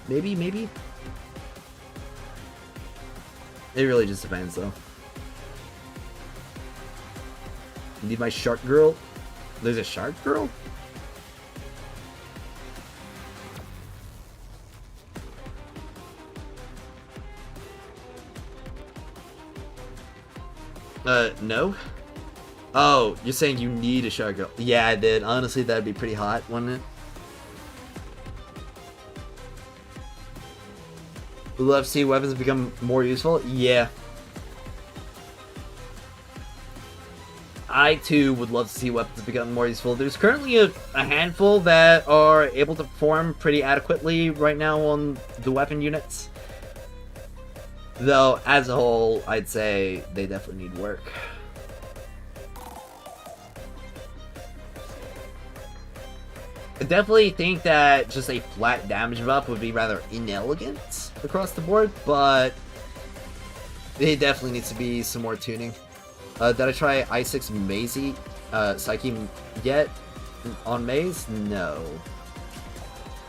Maybe. It really just depends though. Need my shark girl? There's a shark girl? No? Oh, you're saying you need a shark girl. Yeah, I did. Honestly, that'd be pretty hot, wouldn't it? Would love to see weapons become more useful? Yeah. I too would love to see weapons become more useful. There's currently a handful that are able to perform pretty adequately right now on the weapon units. Though, as a whole, I'd say they definitely need work. I definitely think that just a flat damage buff would be rather inelegant across the board, but it definitely needs to be some more tuning. Did I try I6 Maisie, Psyche yet on Maze? No.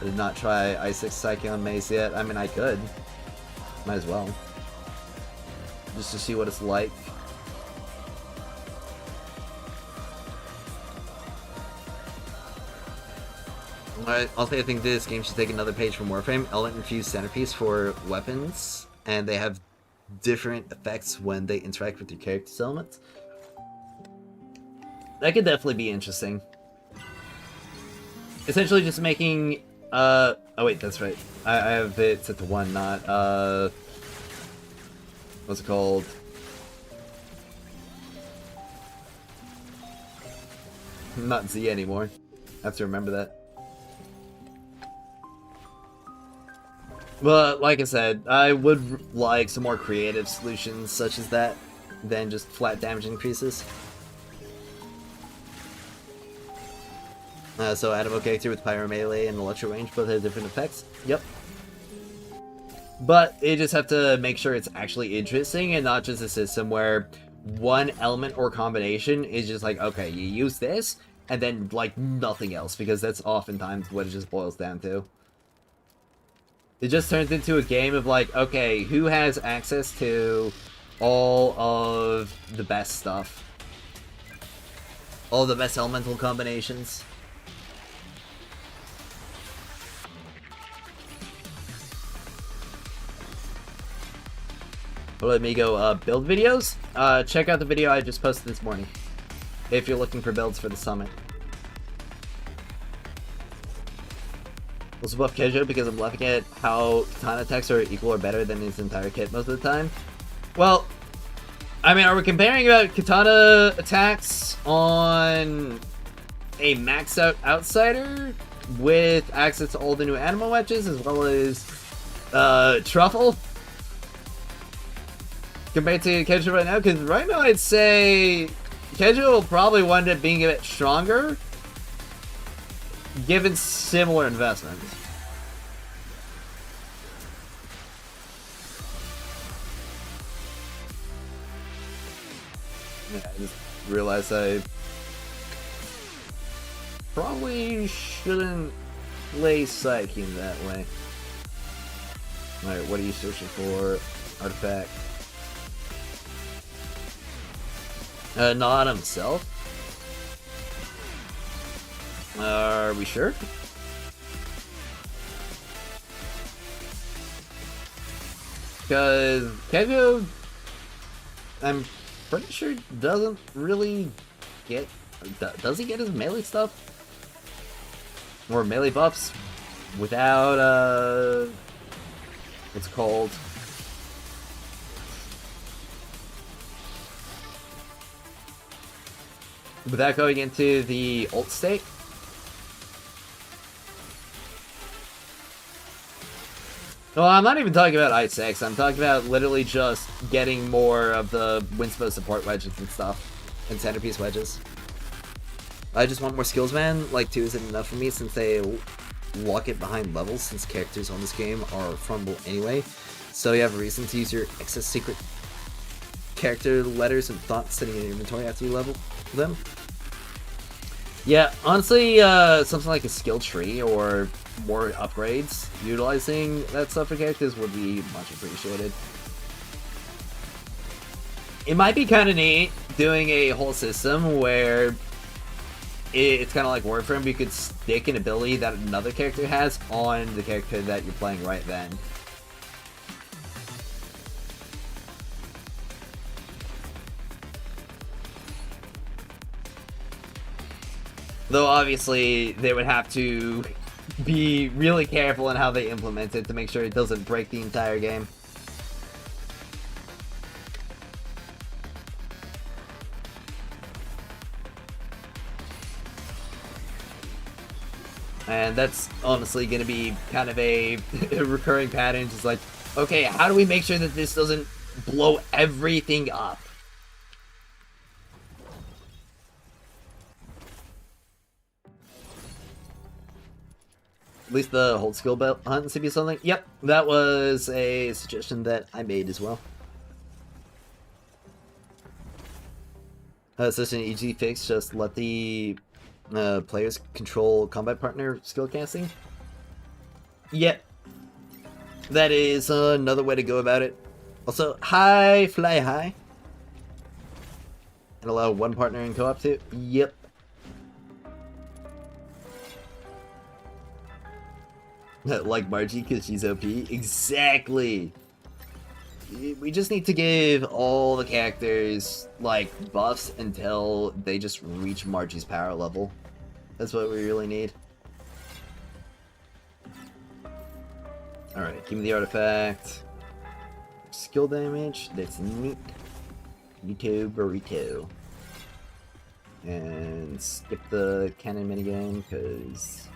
I did not try I6 Psyche on Maze yet. I mean, I could. Might as well. Just to see what it's like. Alright, also I think this game should take another page from Warframe. Element infused centerpiece for weapons, and they have different effects when they interact with your character's elements. That could definitely be interesting. Essentially just making, oh wait, that's right. I have it set to 1, not, what's it called? Not Z anymore. I have to remember that. But, like I said, I would like some more creative solutions such as that than just flat damage increases. So Adamo character with Pyro Melee and Electro Range both have different effects. Yep. But you just have to make sure it's actually interesting and not just a system where one element or combination is just like, okay, you use this and then like nothing else, because that's oftentimes what it just boils down to. It just turns into a game of like, okay, who has access to all of the best stuff? All the best elemental combinations? Let me go build videos. Check out the video I just posted this morning if you're looking for builds for the summit. Also buff Kejo because I'm laughing at how Katana attacks are equal or better than his entire kit most of the time. Well, I mean, are we comparing about Katana attacks on a maxed out outsider with access to all the new animal wedges, as well as Truffle? Compared to Kedra right now? Because right now I'd say Kedra will probably wind up being a bit stronger, given similar investments. Yeah, I just realized I probably shouldn't play Psyche in that way. Alright, what are you searching for? Artifact. Not on himself? Are we sure? Because Kevio, I'm pretty sure doesn't really get... Does he get his melee stuff? Or melee buffs without, what's it called? Without going into the ult state? Well, I'm not even talking about Ice X, I'm talking about literally just getting more of the Winspo support wedges and stuff. And centerpiece wedges. I just want more skills, man. Like, 2 isn't enough for me since they lock it behind levels, since characters on this game are farmable anyway. So you have a reason to use your excess secret character letters and thoughts sitting in your inventory after you level them. Yeah, honestly, something like a skill tree or more upgrades utilizing that stuff for characters would be much appreciated. It might be kind of neat doing a whole system where it's kind of like Warframe, you could stick an ability that another character has on the character that you're playing right then. Though obviously they would have to be really careful in how they implement it to make sure it doesn't break the entire game. And that's honestly going to be kind of a recurring pattern. Just like, okay, how do we make sure that this doesn't blow everything up? At least the hold skill belt hunt to be something. Yep, that was a suggestion that I made as well. Such an easy fix, just let the players control combat partner skill casting. Yep, that is another way to go about it. Also, high, fly high. And allow one partner in co-op too. Yep. Like Margie because she's OP. Exactly. We just need to give all the characters like buffs until they just reach Margie's power level. That's what we really need. Alright, give me the artifact. Skill damage, that's neat. Burrito burrito. And skip the cannon minigame because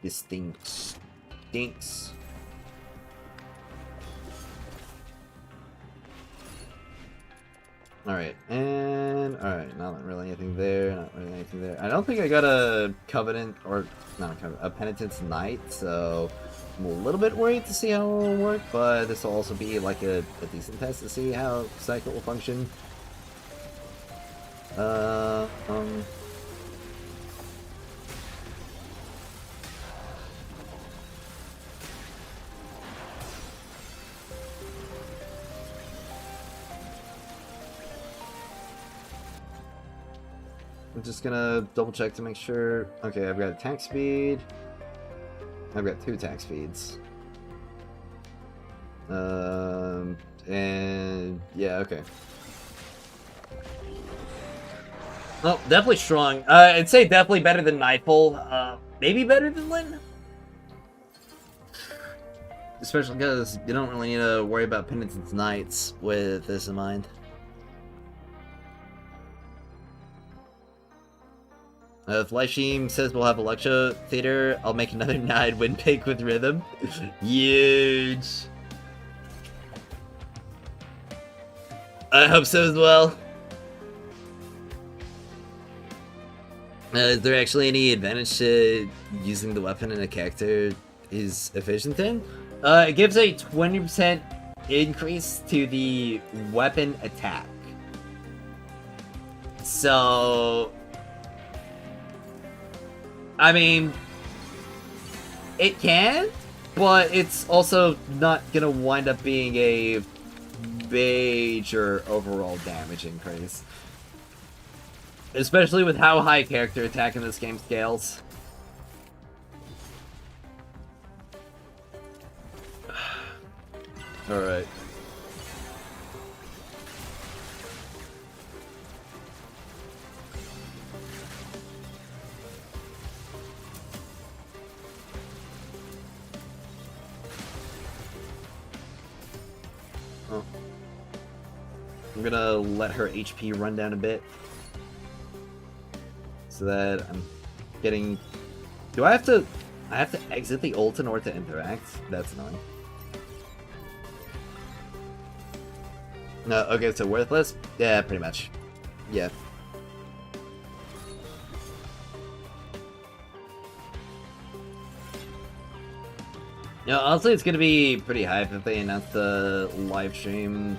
this thing stinks. Alright, and alright, not really anything there, not really anything there. I don't think I got a Covenant, or not a Covenant, a Penitence Knight, so I'm a little bit worried to see how it will work, but this will also be like a decent test to see how Cycle will function. I'm just gonna double check to make sure. Okay, I've got attack speed. I've got 2 attack speeds. And yeah, okay. Well, definitely strong. I'd say definitely better than Nightfall. Maybe better than Lyn? Especially because you don't really need to worry about Penitence Knights with this in mind. If Lifesheen says we'll have a lecture theater, I'll make another 9 win pick with rhythm. Huge! I hope so as well. Is there actually any advantage to using the weapon in a character is efficient in? It gives a 20% increase to the weapon attack. So, I mean, it can, but it's also not gonna wind up being a major overall damage increase. Especially with how high character attack in this game scales. Alright. Oh. I'm gonna let her HP run down a bit. So that I'm getting... Do I have to... I have to exit the ult in order to interact? That's annoying. No, okay, so worthless? Yeah, pretty much. Yeah. You know, honestly, it's gonna be pretty hype if they announce the live stream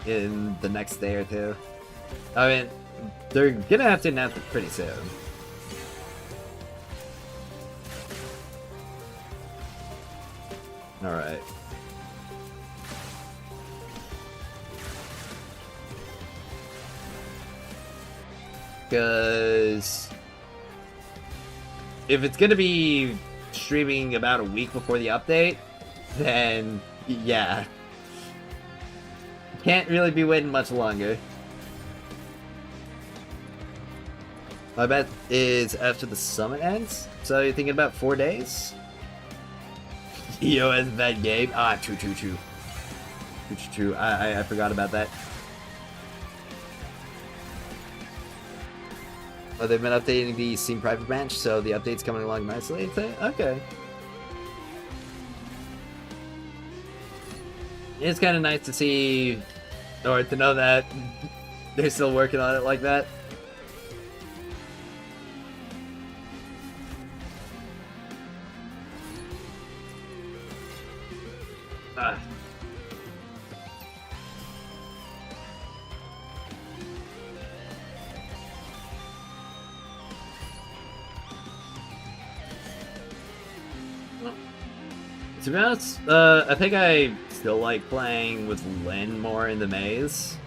in the next day or two. I mean, they're gonna have to announce it pretty soon. Alright. Because if it's gonna be streaming about a week before the update, then yeah. Can't really be waiting much longer. My bet is after the summit ends. So you're thinking about 4 days? EOS that game. Ah, true. I forgot about that. Oh, they've been updating the Steam private branch, so the update's coming along nicely. Okay. It's kind of nice to see, or to know that they're still working on it like that. To be honest, I think I still like playing with Lynn more in the maze.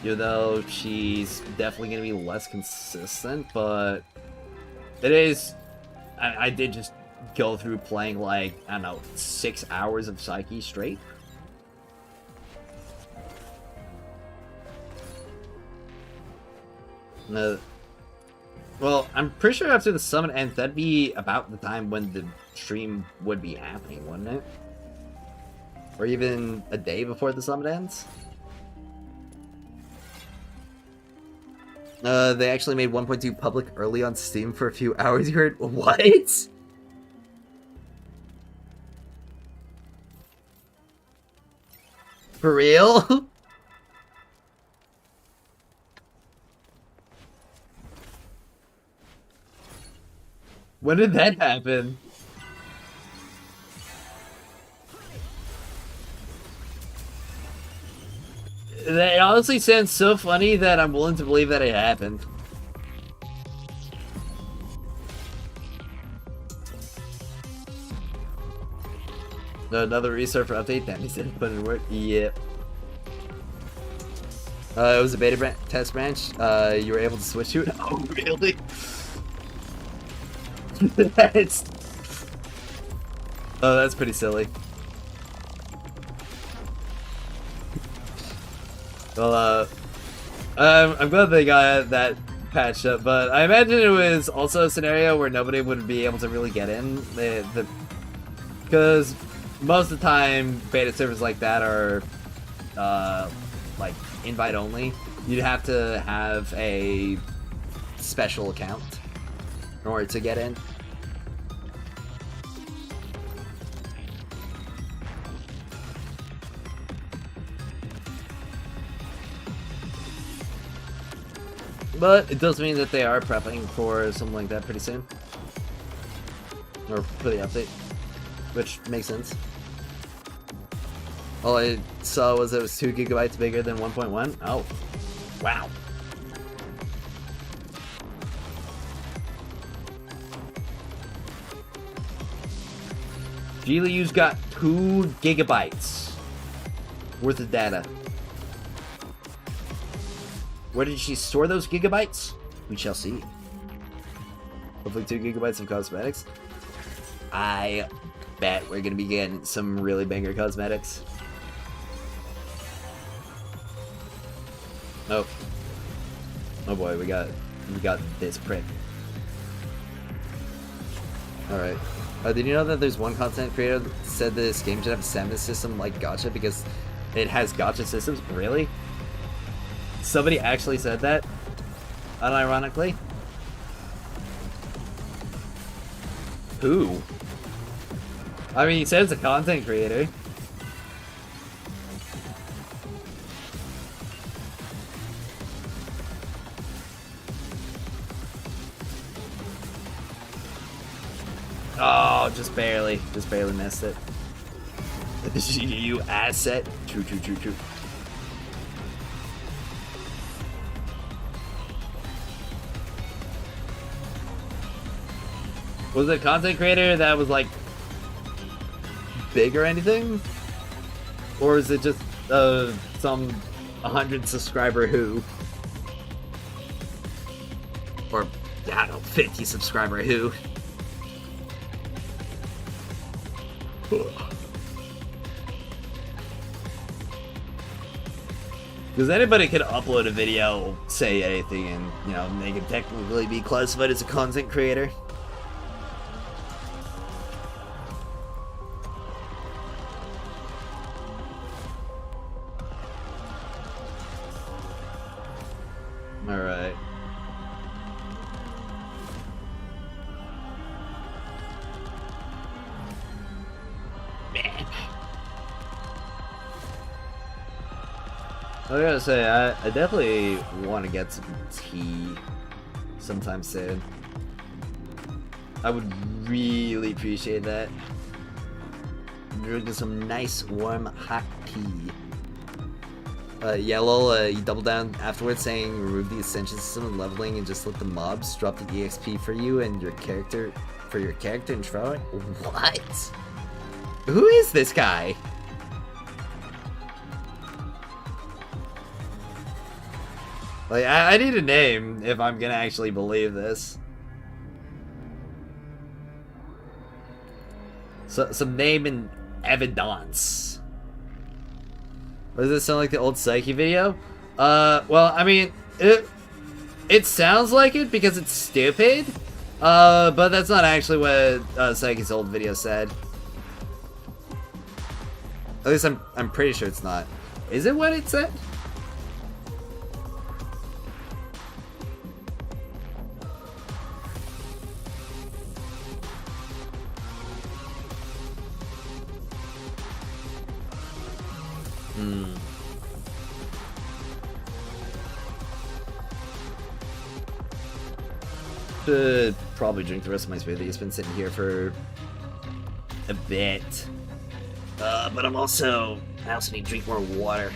Even though she's definitely going to be less consistent, but it is... I did just go through playing like, I don't know, 6 hours of Psyche straight. Well, I'm pretty sure after the summit ends, that'd be about the time when the stream would be happening, wouldn't it? Or even a day before the summit ends? They actually made 1.2 public early on Steam for a few hours. You heard what? For real? When did that happen? That honestly sounds so funny that I'm willing to believe that it happened. Another restart for update. That means it put in work. Yep. It was a beta test branch. You were able to switch to it. Oh, really? that's pretty silly. Well, I'm glad they got that patched up, but I imagine it was also a scenario where nobody would be able to really get in. Because most of the time, beta servers like that are like invite only. You'd have to have a special account in order to get in. But it does mean that they are prepping for something like that pretty soon. Or for the update. Which makes sense. All I saw was it was 2 gigabytes bigger than 1.1. Oh, wow. GLU's got 2 gigabytes worth of data. Where did she store those gigabytes? We shall see. Hopefully 2 gigabytes of cosmetics. I bet we're gonna be getting some really banger cosmetics. Oh. Oh boy, we got this prick. Alright. Did you know that there's one content creator that said this game should have a stamina system like gacha because it has gacha systems? Really? Somebody actually said that? Unironically? Who? I mean, he said it's a content creator. Oh, just barely missed it. You asset. True. Was it a content creator that was like big or anything? Or is it just some 100 subscriber who? Or, I don't know, 50 subscriber who? Because anybody could upload a video, say anything, and, you know, they could technically be classified as a content creator. Alright. Man. I gotta say, I definitely want to get some tea sometime soon. I would really appreciate that. Drinking some nice, warm, hot tea. Yellow, you double down afterwards saying remove the ascension system and leveling and just let the mobs drop the EXP for you and your character, for your character and Troy? What? Who is this guy? Like, I need a name if I'm gonna actually believe this. So, some name and evidence. Does this sound like the old Psyche video? Well, I mean, it sounds like it because it's stupid. But that's not actually what Psyche's old video said. At least I'm pretty sure it's not. Is it what it said? Should probably drink the rest of my smoothie. It's been sitting here for a bit. But I also need to drink more water.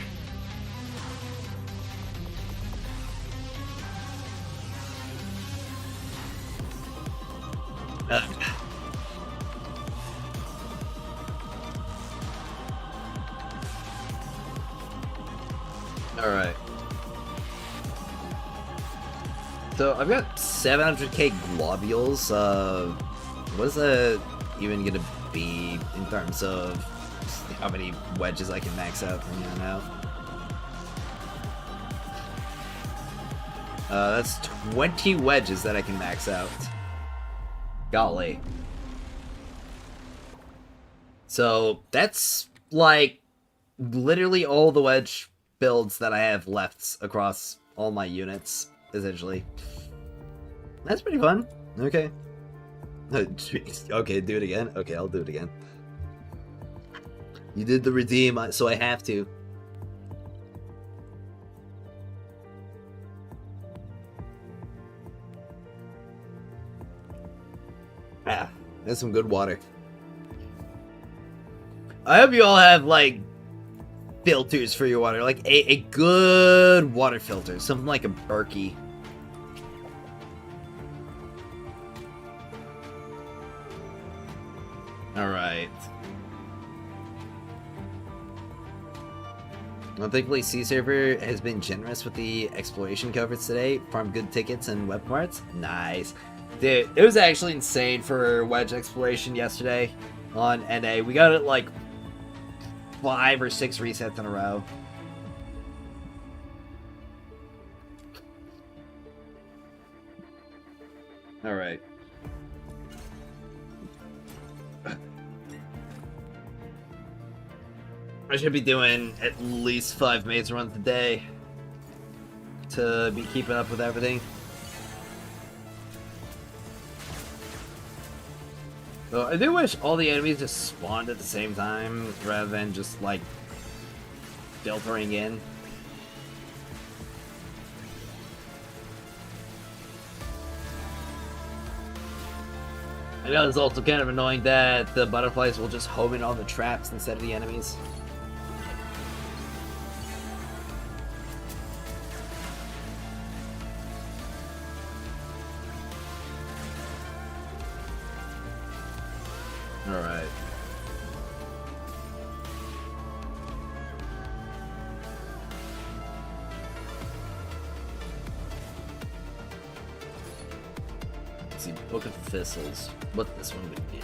Alright. So I've got 700k globules. What is that even gonna be in terms of how many wedges I can max out from here on out? That's 20 wedges that I can max out. Golly. So that's like literally all the wedge builds that I have left across all my units, essentially. That's pretty fun. Okay. Okay, do it again. Okay, I'll do it again. You did the redeem, so I have to. Yeah, that's some good water. I hope you all have, like, filters for your water. Like, a good water filter. Something like a Berkey. Alright. Thankfully, Sea Server has been generous with the exploration coverage today. Farm good tickets and web parts. Nice. Dude, it was actually insane for wedge exploration yesterday on NA. We got it like 5 or 6 resets in a row. Alright. I should be doing at least 5 maze runs a day to be keeping up with everything. So I do wish all the enemies just spawned at the same time rather than just like filtering in. I know it's also kind of annoying that the butterflies will just home in on the traps instead of the enemies. Alright. Let's see, Book of Thistles. What this one would do.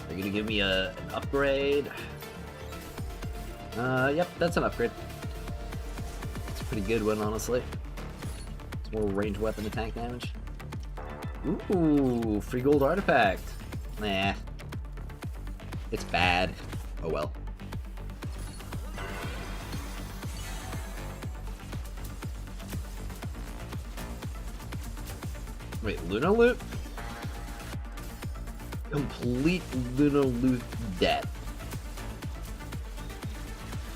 They're gonna give me an upgrade. Yep, that's an upgrade. It's a pretty good one, honestly. It's more ranged weapon attack damage. Ooh, free gold artifact. Nah. It's bad. Oh well. Wait, Luna Loot? Complete Luna Loot debt.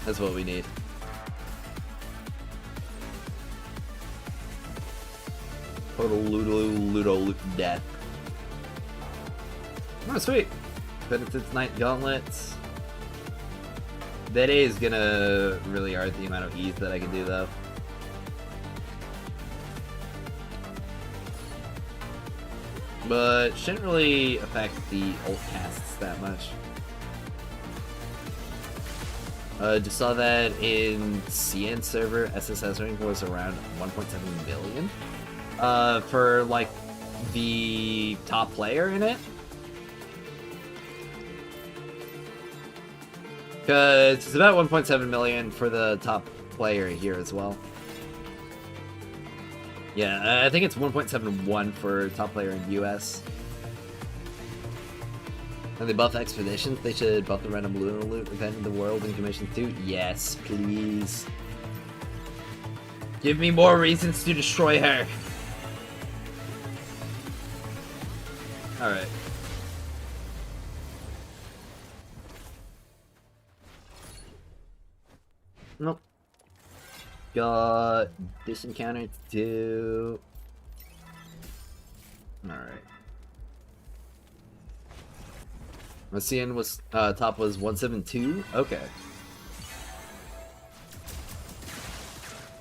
That's what we need. Total Ludo Loot debt. Oh, sweet. Benefits Night Gauntlets. That is gonna really hurt the amount of ease that I can do, though. But shouldn't really affect the ult casts that much. Just saw that in CN server, SSS rank was around 1.7 million. For like the top player in it. Because it's about 1.7 million for the top player here as well. Yeah, I think it's 1.71 for top player in US. And they buff expeditions. They should buff the random lunar loot event in the world in Commission 2. Yes, please. Give me more reasons to destroy her. Alright. Nope. Got this encounter to do. Alright. My CN was top was 172. Okay.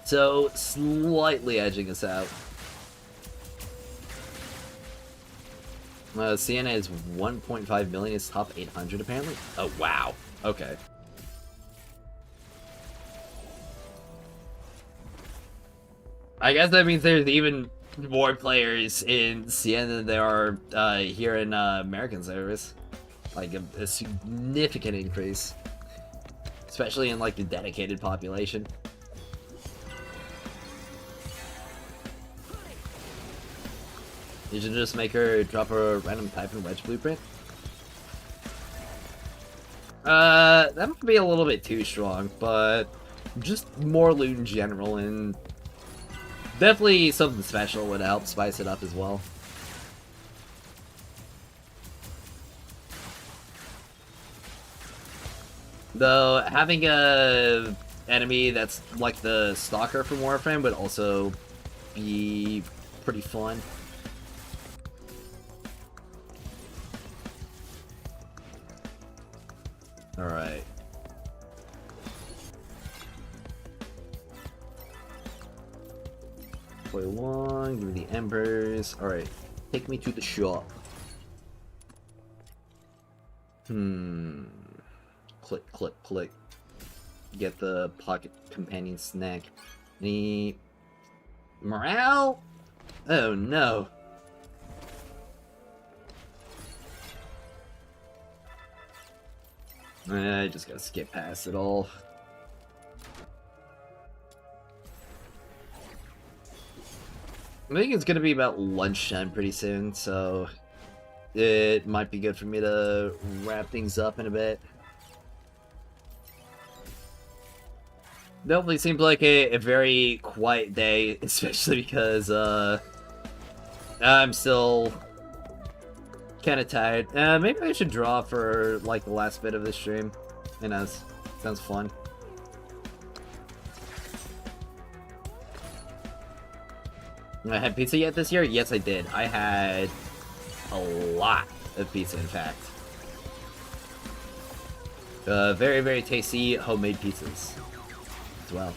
So slightly edging us out. CN is 1.5 million. It's top 800 apparently. Oh wow. Okay. I guess that means there's even more players in CN than there are here in American servers. Like a significant increase, especially in like the dedicated population. You should just make her drop a random type in wedge blueprint. That might be a little bit too strong, but just more loot in general, and definitely something special would help spice it up as well. Though having a enemy that's like the Stalker from Warframe would also be pretty fun. Alright. Play one, give me the embers. Alright, take me to the shop. Click, click, click. Get the pocket companion snack. Any morale? Oh no. I just gotta skip past it all. I think it's gonna be about lunchtime pretty soon, so it might be good for me to wrap things up in a bit. Definitely seems like a very quiet day, especially because I'm still kind of tired. Maybe I should draw for like the last bit of this stream. You know, sounds fun. I had pizza yet this year? Yes, I did. I had a lot of pizza, in fact. Very, very tasty homemade pizzas as well.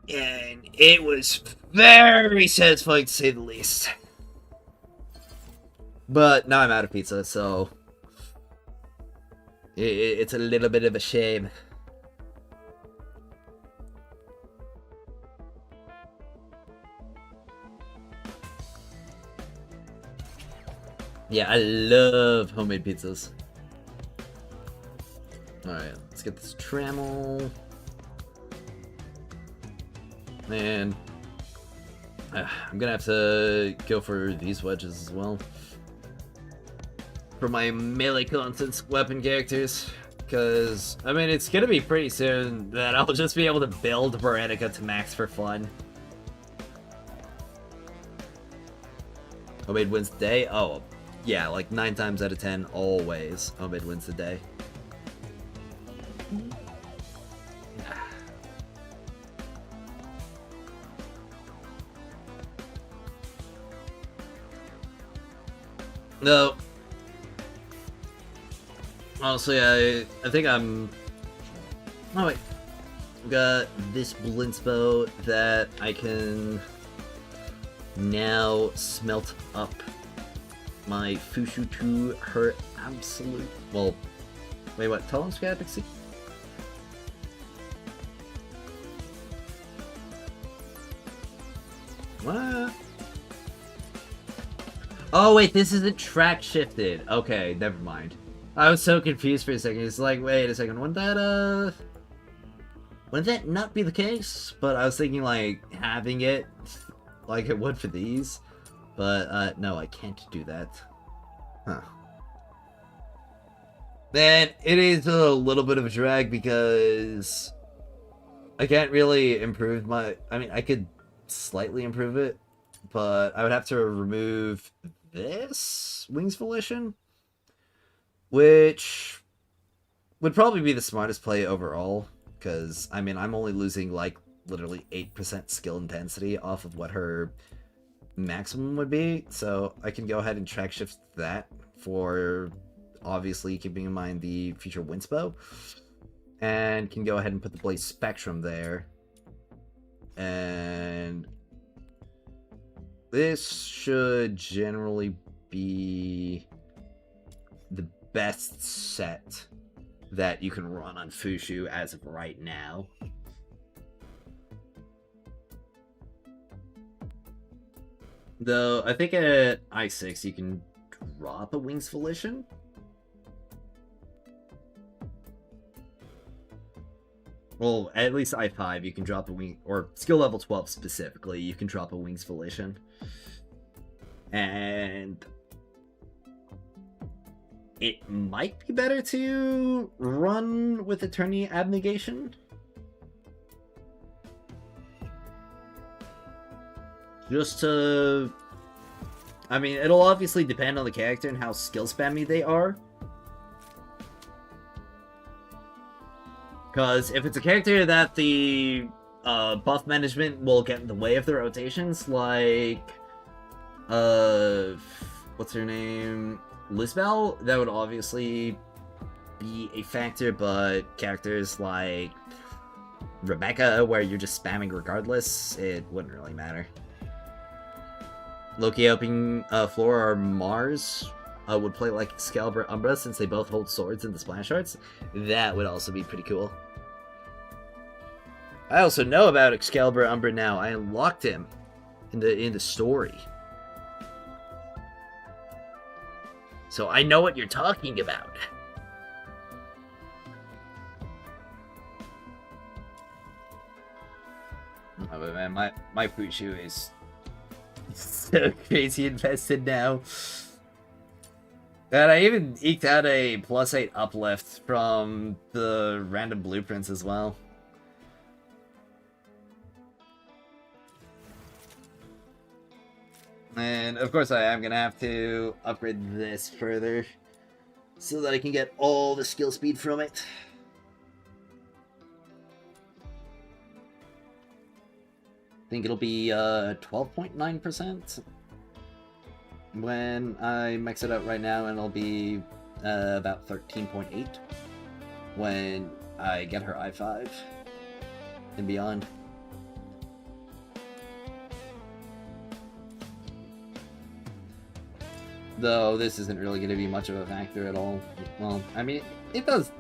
And it was very satisfying to say the least. But now I'm out of pizza, so it's a little bit of a shame. Yeah, I love homemade pizzas. Alright, let's get this trammel. And I'm gonna have to go for these wedges as well. For my melee content weapon characters. Because, I mean, it's gonna be pretty soon that I'll just be able to build Veronica to max for fun. Homemade wins the day? Oh, yeah, like 9 times out of 10, always homemade wins the day. No. Honestly, I think I'm... Oh, wait. I've got this Blintsbow that I can now smelt up my Fushu to her absolute... Well, wait, what? Tell him Scapixie? What? Oh, wait, this isn't track shifted. Okay, never mind. I was so confused for a second. It's like, wait a second, wouldn't that not be the case? But I was thinking, like, having it like it would for these. But, no, I can't do that. Huh. Then it is a little bit of a drag because I can't really improve my... I mean, I could slightly improve it, but I would have to remove this Wings Volition, which would probably be the smartest play overall, because, I mean, I'm only losing, like, literally 8% skill intensity off of what her maximum would be, so I can go ahead and track shift that for, obviously, keeping in mind the future Windsbow, and can go ahead and put the Blaze Spectrum there, and this should generally be the best set that you can run on Fushu as of right now. Though, I think at I6 you can drop a Wings Volition. Well, at least I5 you can drop a wing, or skill level 12 specifically, you can drop a Wings Volition. And it might be better to run with Attorney Abnegation. Just to... I mean, it'll obviously depend on the character and how skill spammy they are. Because if it's a character that the buff management will get in the way of the rotations, like uh, what's her name? Lisbel, that would obviously be a factor, but characters like Rebecca, where you're just spamming regardless, it wouldn't really matter. Loki helping Flora or Mars would play like Excalibur Umbra, since they both hold swords in the splash arts. That would also be pretty cool. I also know about Excalibur Umbra now. I unlocked him in the story. So I know what you're talking about. Oh, but man, my Pushu is so crazy invested now. And I even eked out a +8 uplift from the random blueprints as well. And of course I am gonna have to upgrade this further so that I can get all the skill speed from it. I think it'll be 12.9% when I max it out right now, and it'll be about 13.8 when I get her I5 and beyond. Though this isn't really going to be much of a factor at all. Well, I mean, it does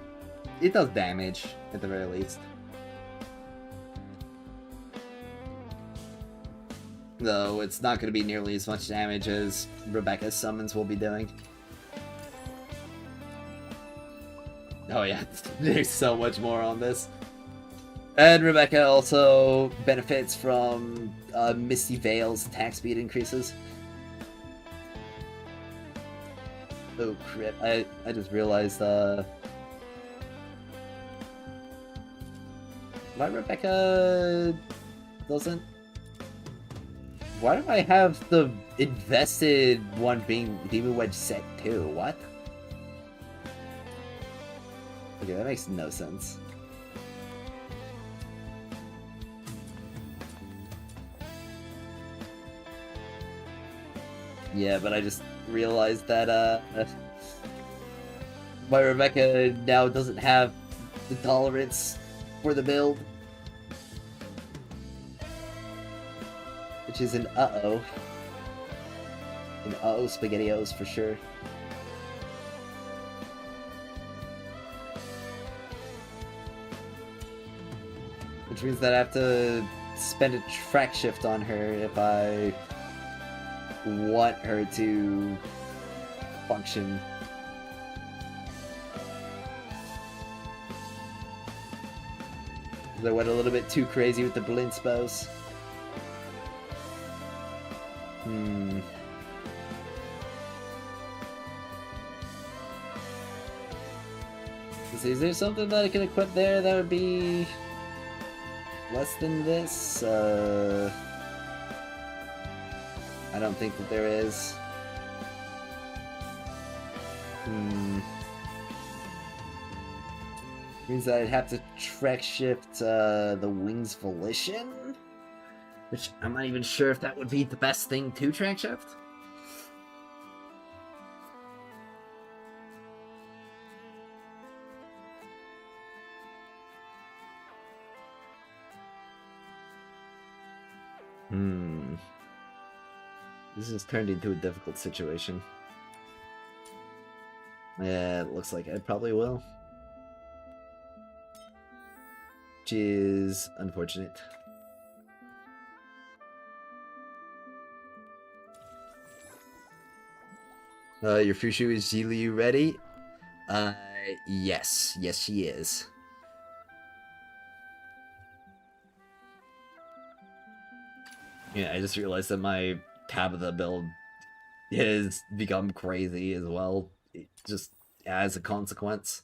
damage at the very least. Though it's not going to be nearly as much damage as Rebecca's summons will be doing. Oh yeah, there's so much more on this. And Rebecca also benefits from Misty Veil's attack speed increases. Oh crap, I just realized, why Rebecca doesn't... Why do I have the invested one being Demon Wedge set 2? What? Okay, that makes no sense. Yeah, but I just realized that, my Rebecca now doesn't have the tolerance for the build. Which is an uh-oh. An uh-oh SpaghettiOs for sure. Which means that I have to spend a track shift on her if I want her to function. I went a little bit too crazy with the Blinspos. Is there something that I can equip there that would be less than this? I don't think that there is. Means that I'd have to track shift the Wings Volition, which I'm not even sure if that would be the best thing to track shift. This has turned into a difficult situation. Yeah, it looks like I probably will. Which is unfortunate. Your Fushu is Zilu ready? Yes. Yes, she is. Yeah, I just realized that my Tabitha build has become crazy as well, just as a consequence.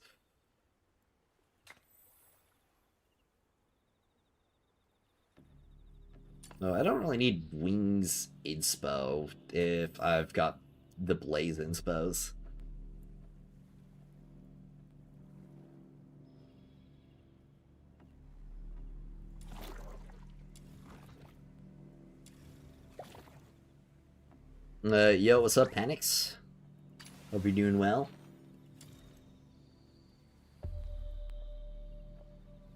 No, I don't really need Wings inspo if I've got the Blaze inspos. Yo, what's up, Panics? Hope you're doing well.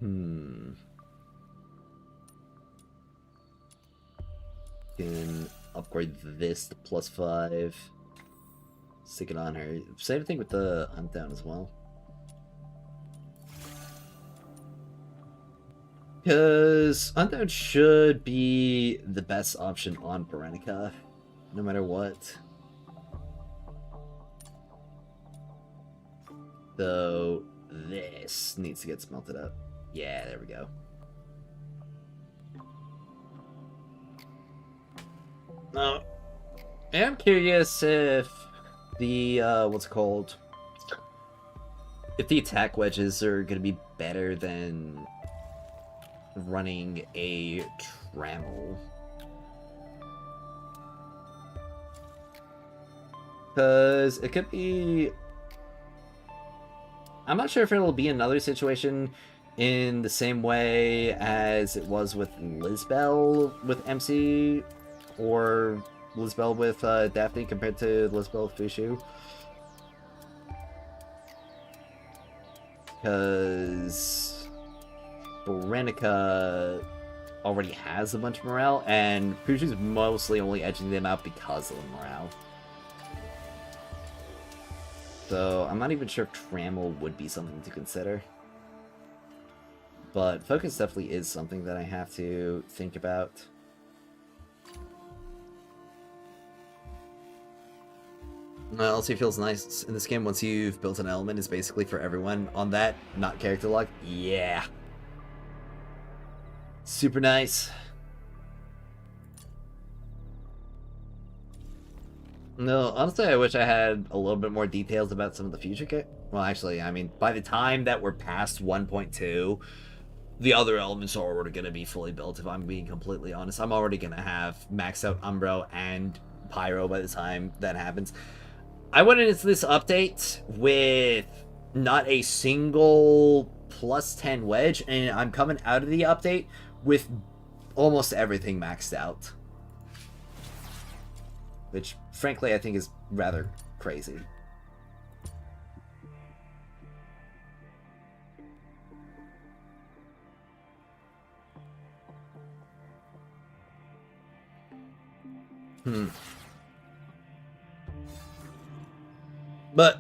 Can upgrade this to +5. Stick it on her. Same thing with the hunt down as well. Because hunt down should be the best option on Berenica, no matter what. Though this needs to get smelted up. Yeah, there we go. Now, I'm curious if the, what's it called? If the attack wedges are going to be better than running a trammel. Because it could be... I'm not sure if it'll be another situation in the same way as it was with Lisbel with MC, or Lisbel with Daphne compared to Lisbel with Fushu. Because Berenica already has a bunch of morale, and Fushu's mostly only edging them out because of the morale. So I'm not even sure if Trammel would be something to consider. But Focus definitely is something that I have to think about. Also feels nice in this game once you've built an element is basically for everyone on that, not character lock. Yeah. Super nice. No, honestly, I wish I had a little bit more details about some of the future well, actually, I mean, by the time that we're past 1.2, the other elements are already going to be fully built, if I'm being completely honest. I'm already going to have maxed out Umbro and Pyro by the time that happens. I went into this update with not a single +10 wedge, and I'm coming out of the update with almost everything maxed out. Which, frankly, I think is rather crazy. But,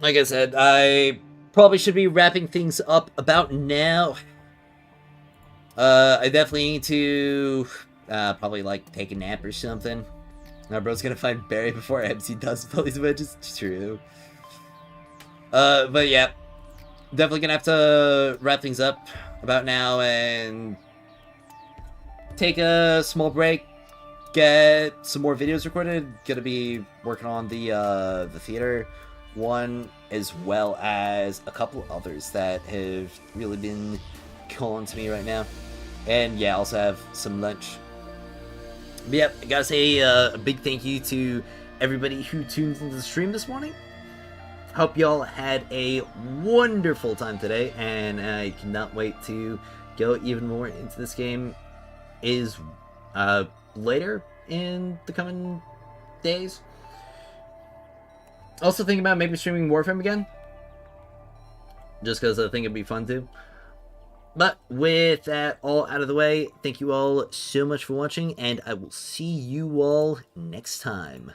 like I said, I probably should be wrapping things up about now. I definitely need to probably, like, take a nap or something. My bro's gonna find Barry before MC does fill these wedges. True. But yeah. Definitely gonna have to wrap things up about now and take a small break. Get some more videos recorded. Gonna be working on the theater one, as well as a couple others that have really been calling to me right now. And yeah, also have some lunch. But yep, I gotta say a big thank you to everybody who tuned into the stream this morning. Hope y'all had a wonderful time today, and I cannot wait to go even more into this game later in the coming days. Also thinking about maybe streaming Warframe again, just because I think it'd be fun too. But with that all out of the way, thank you all so much for watching, and I will see you all next time.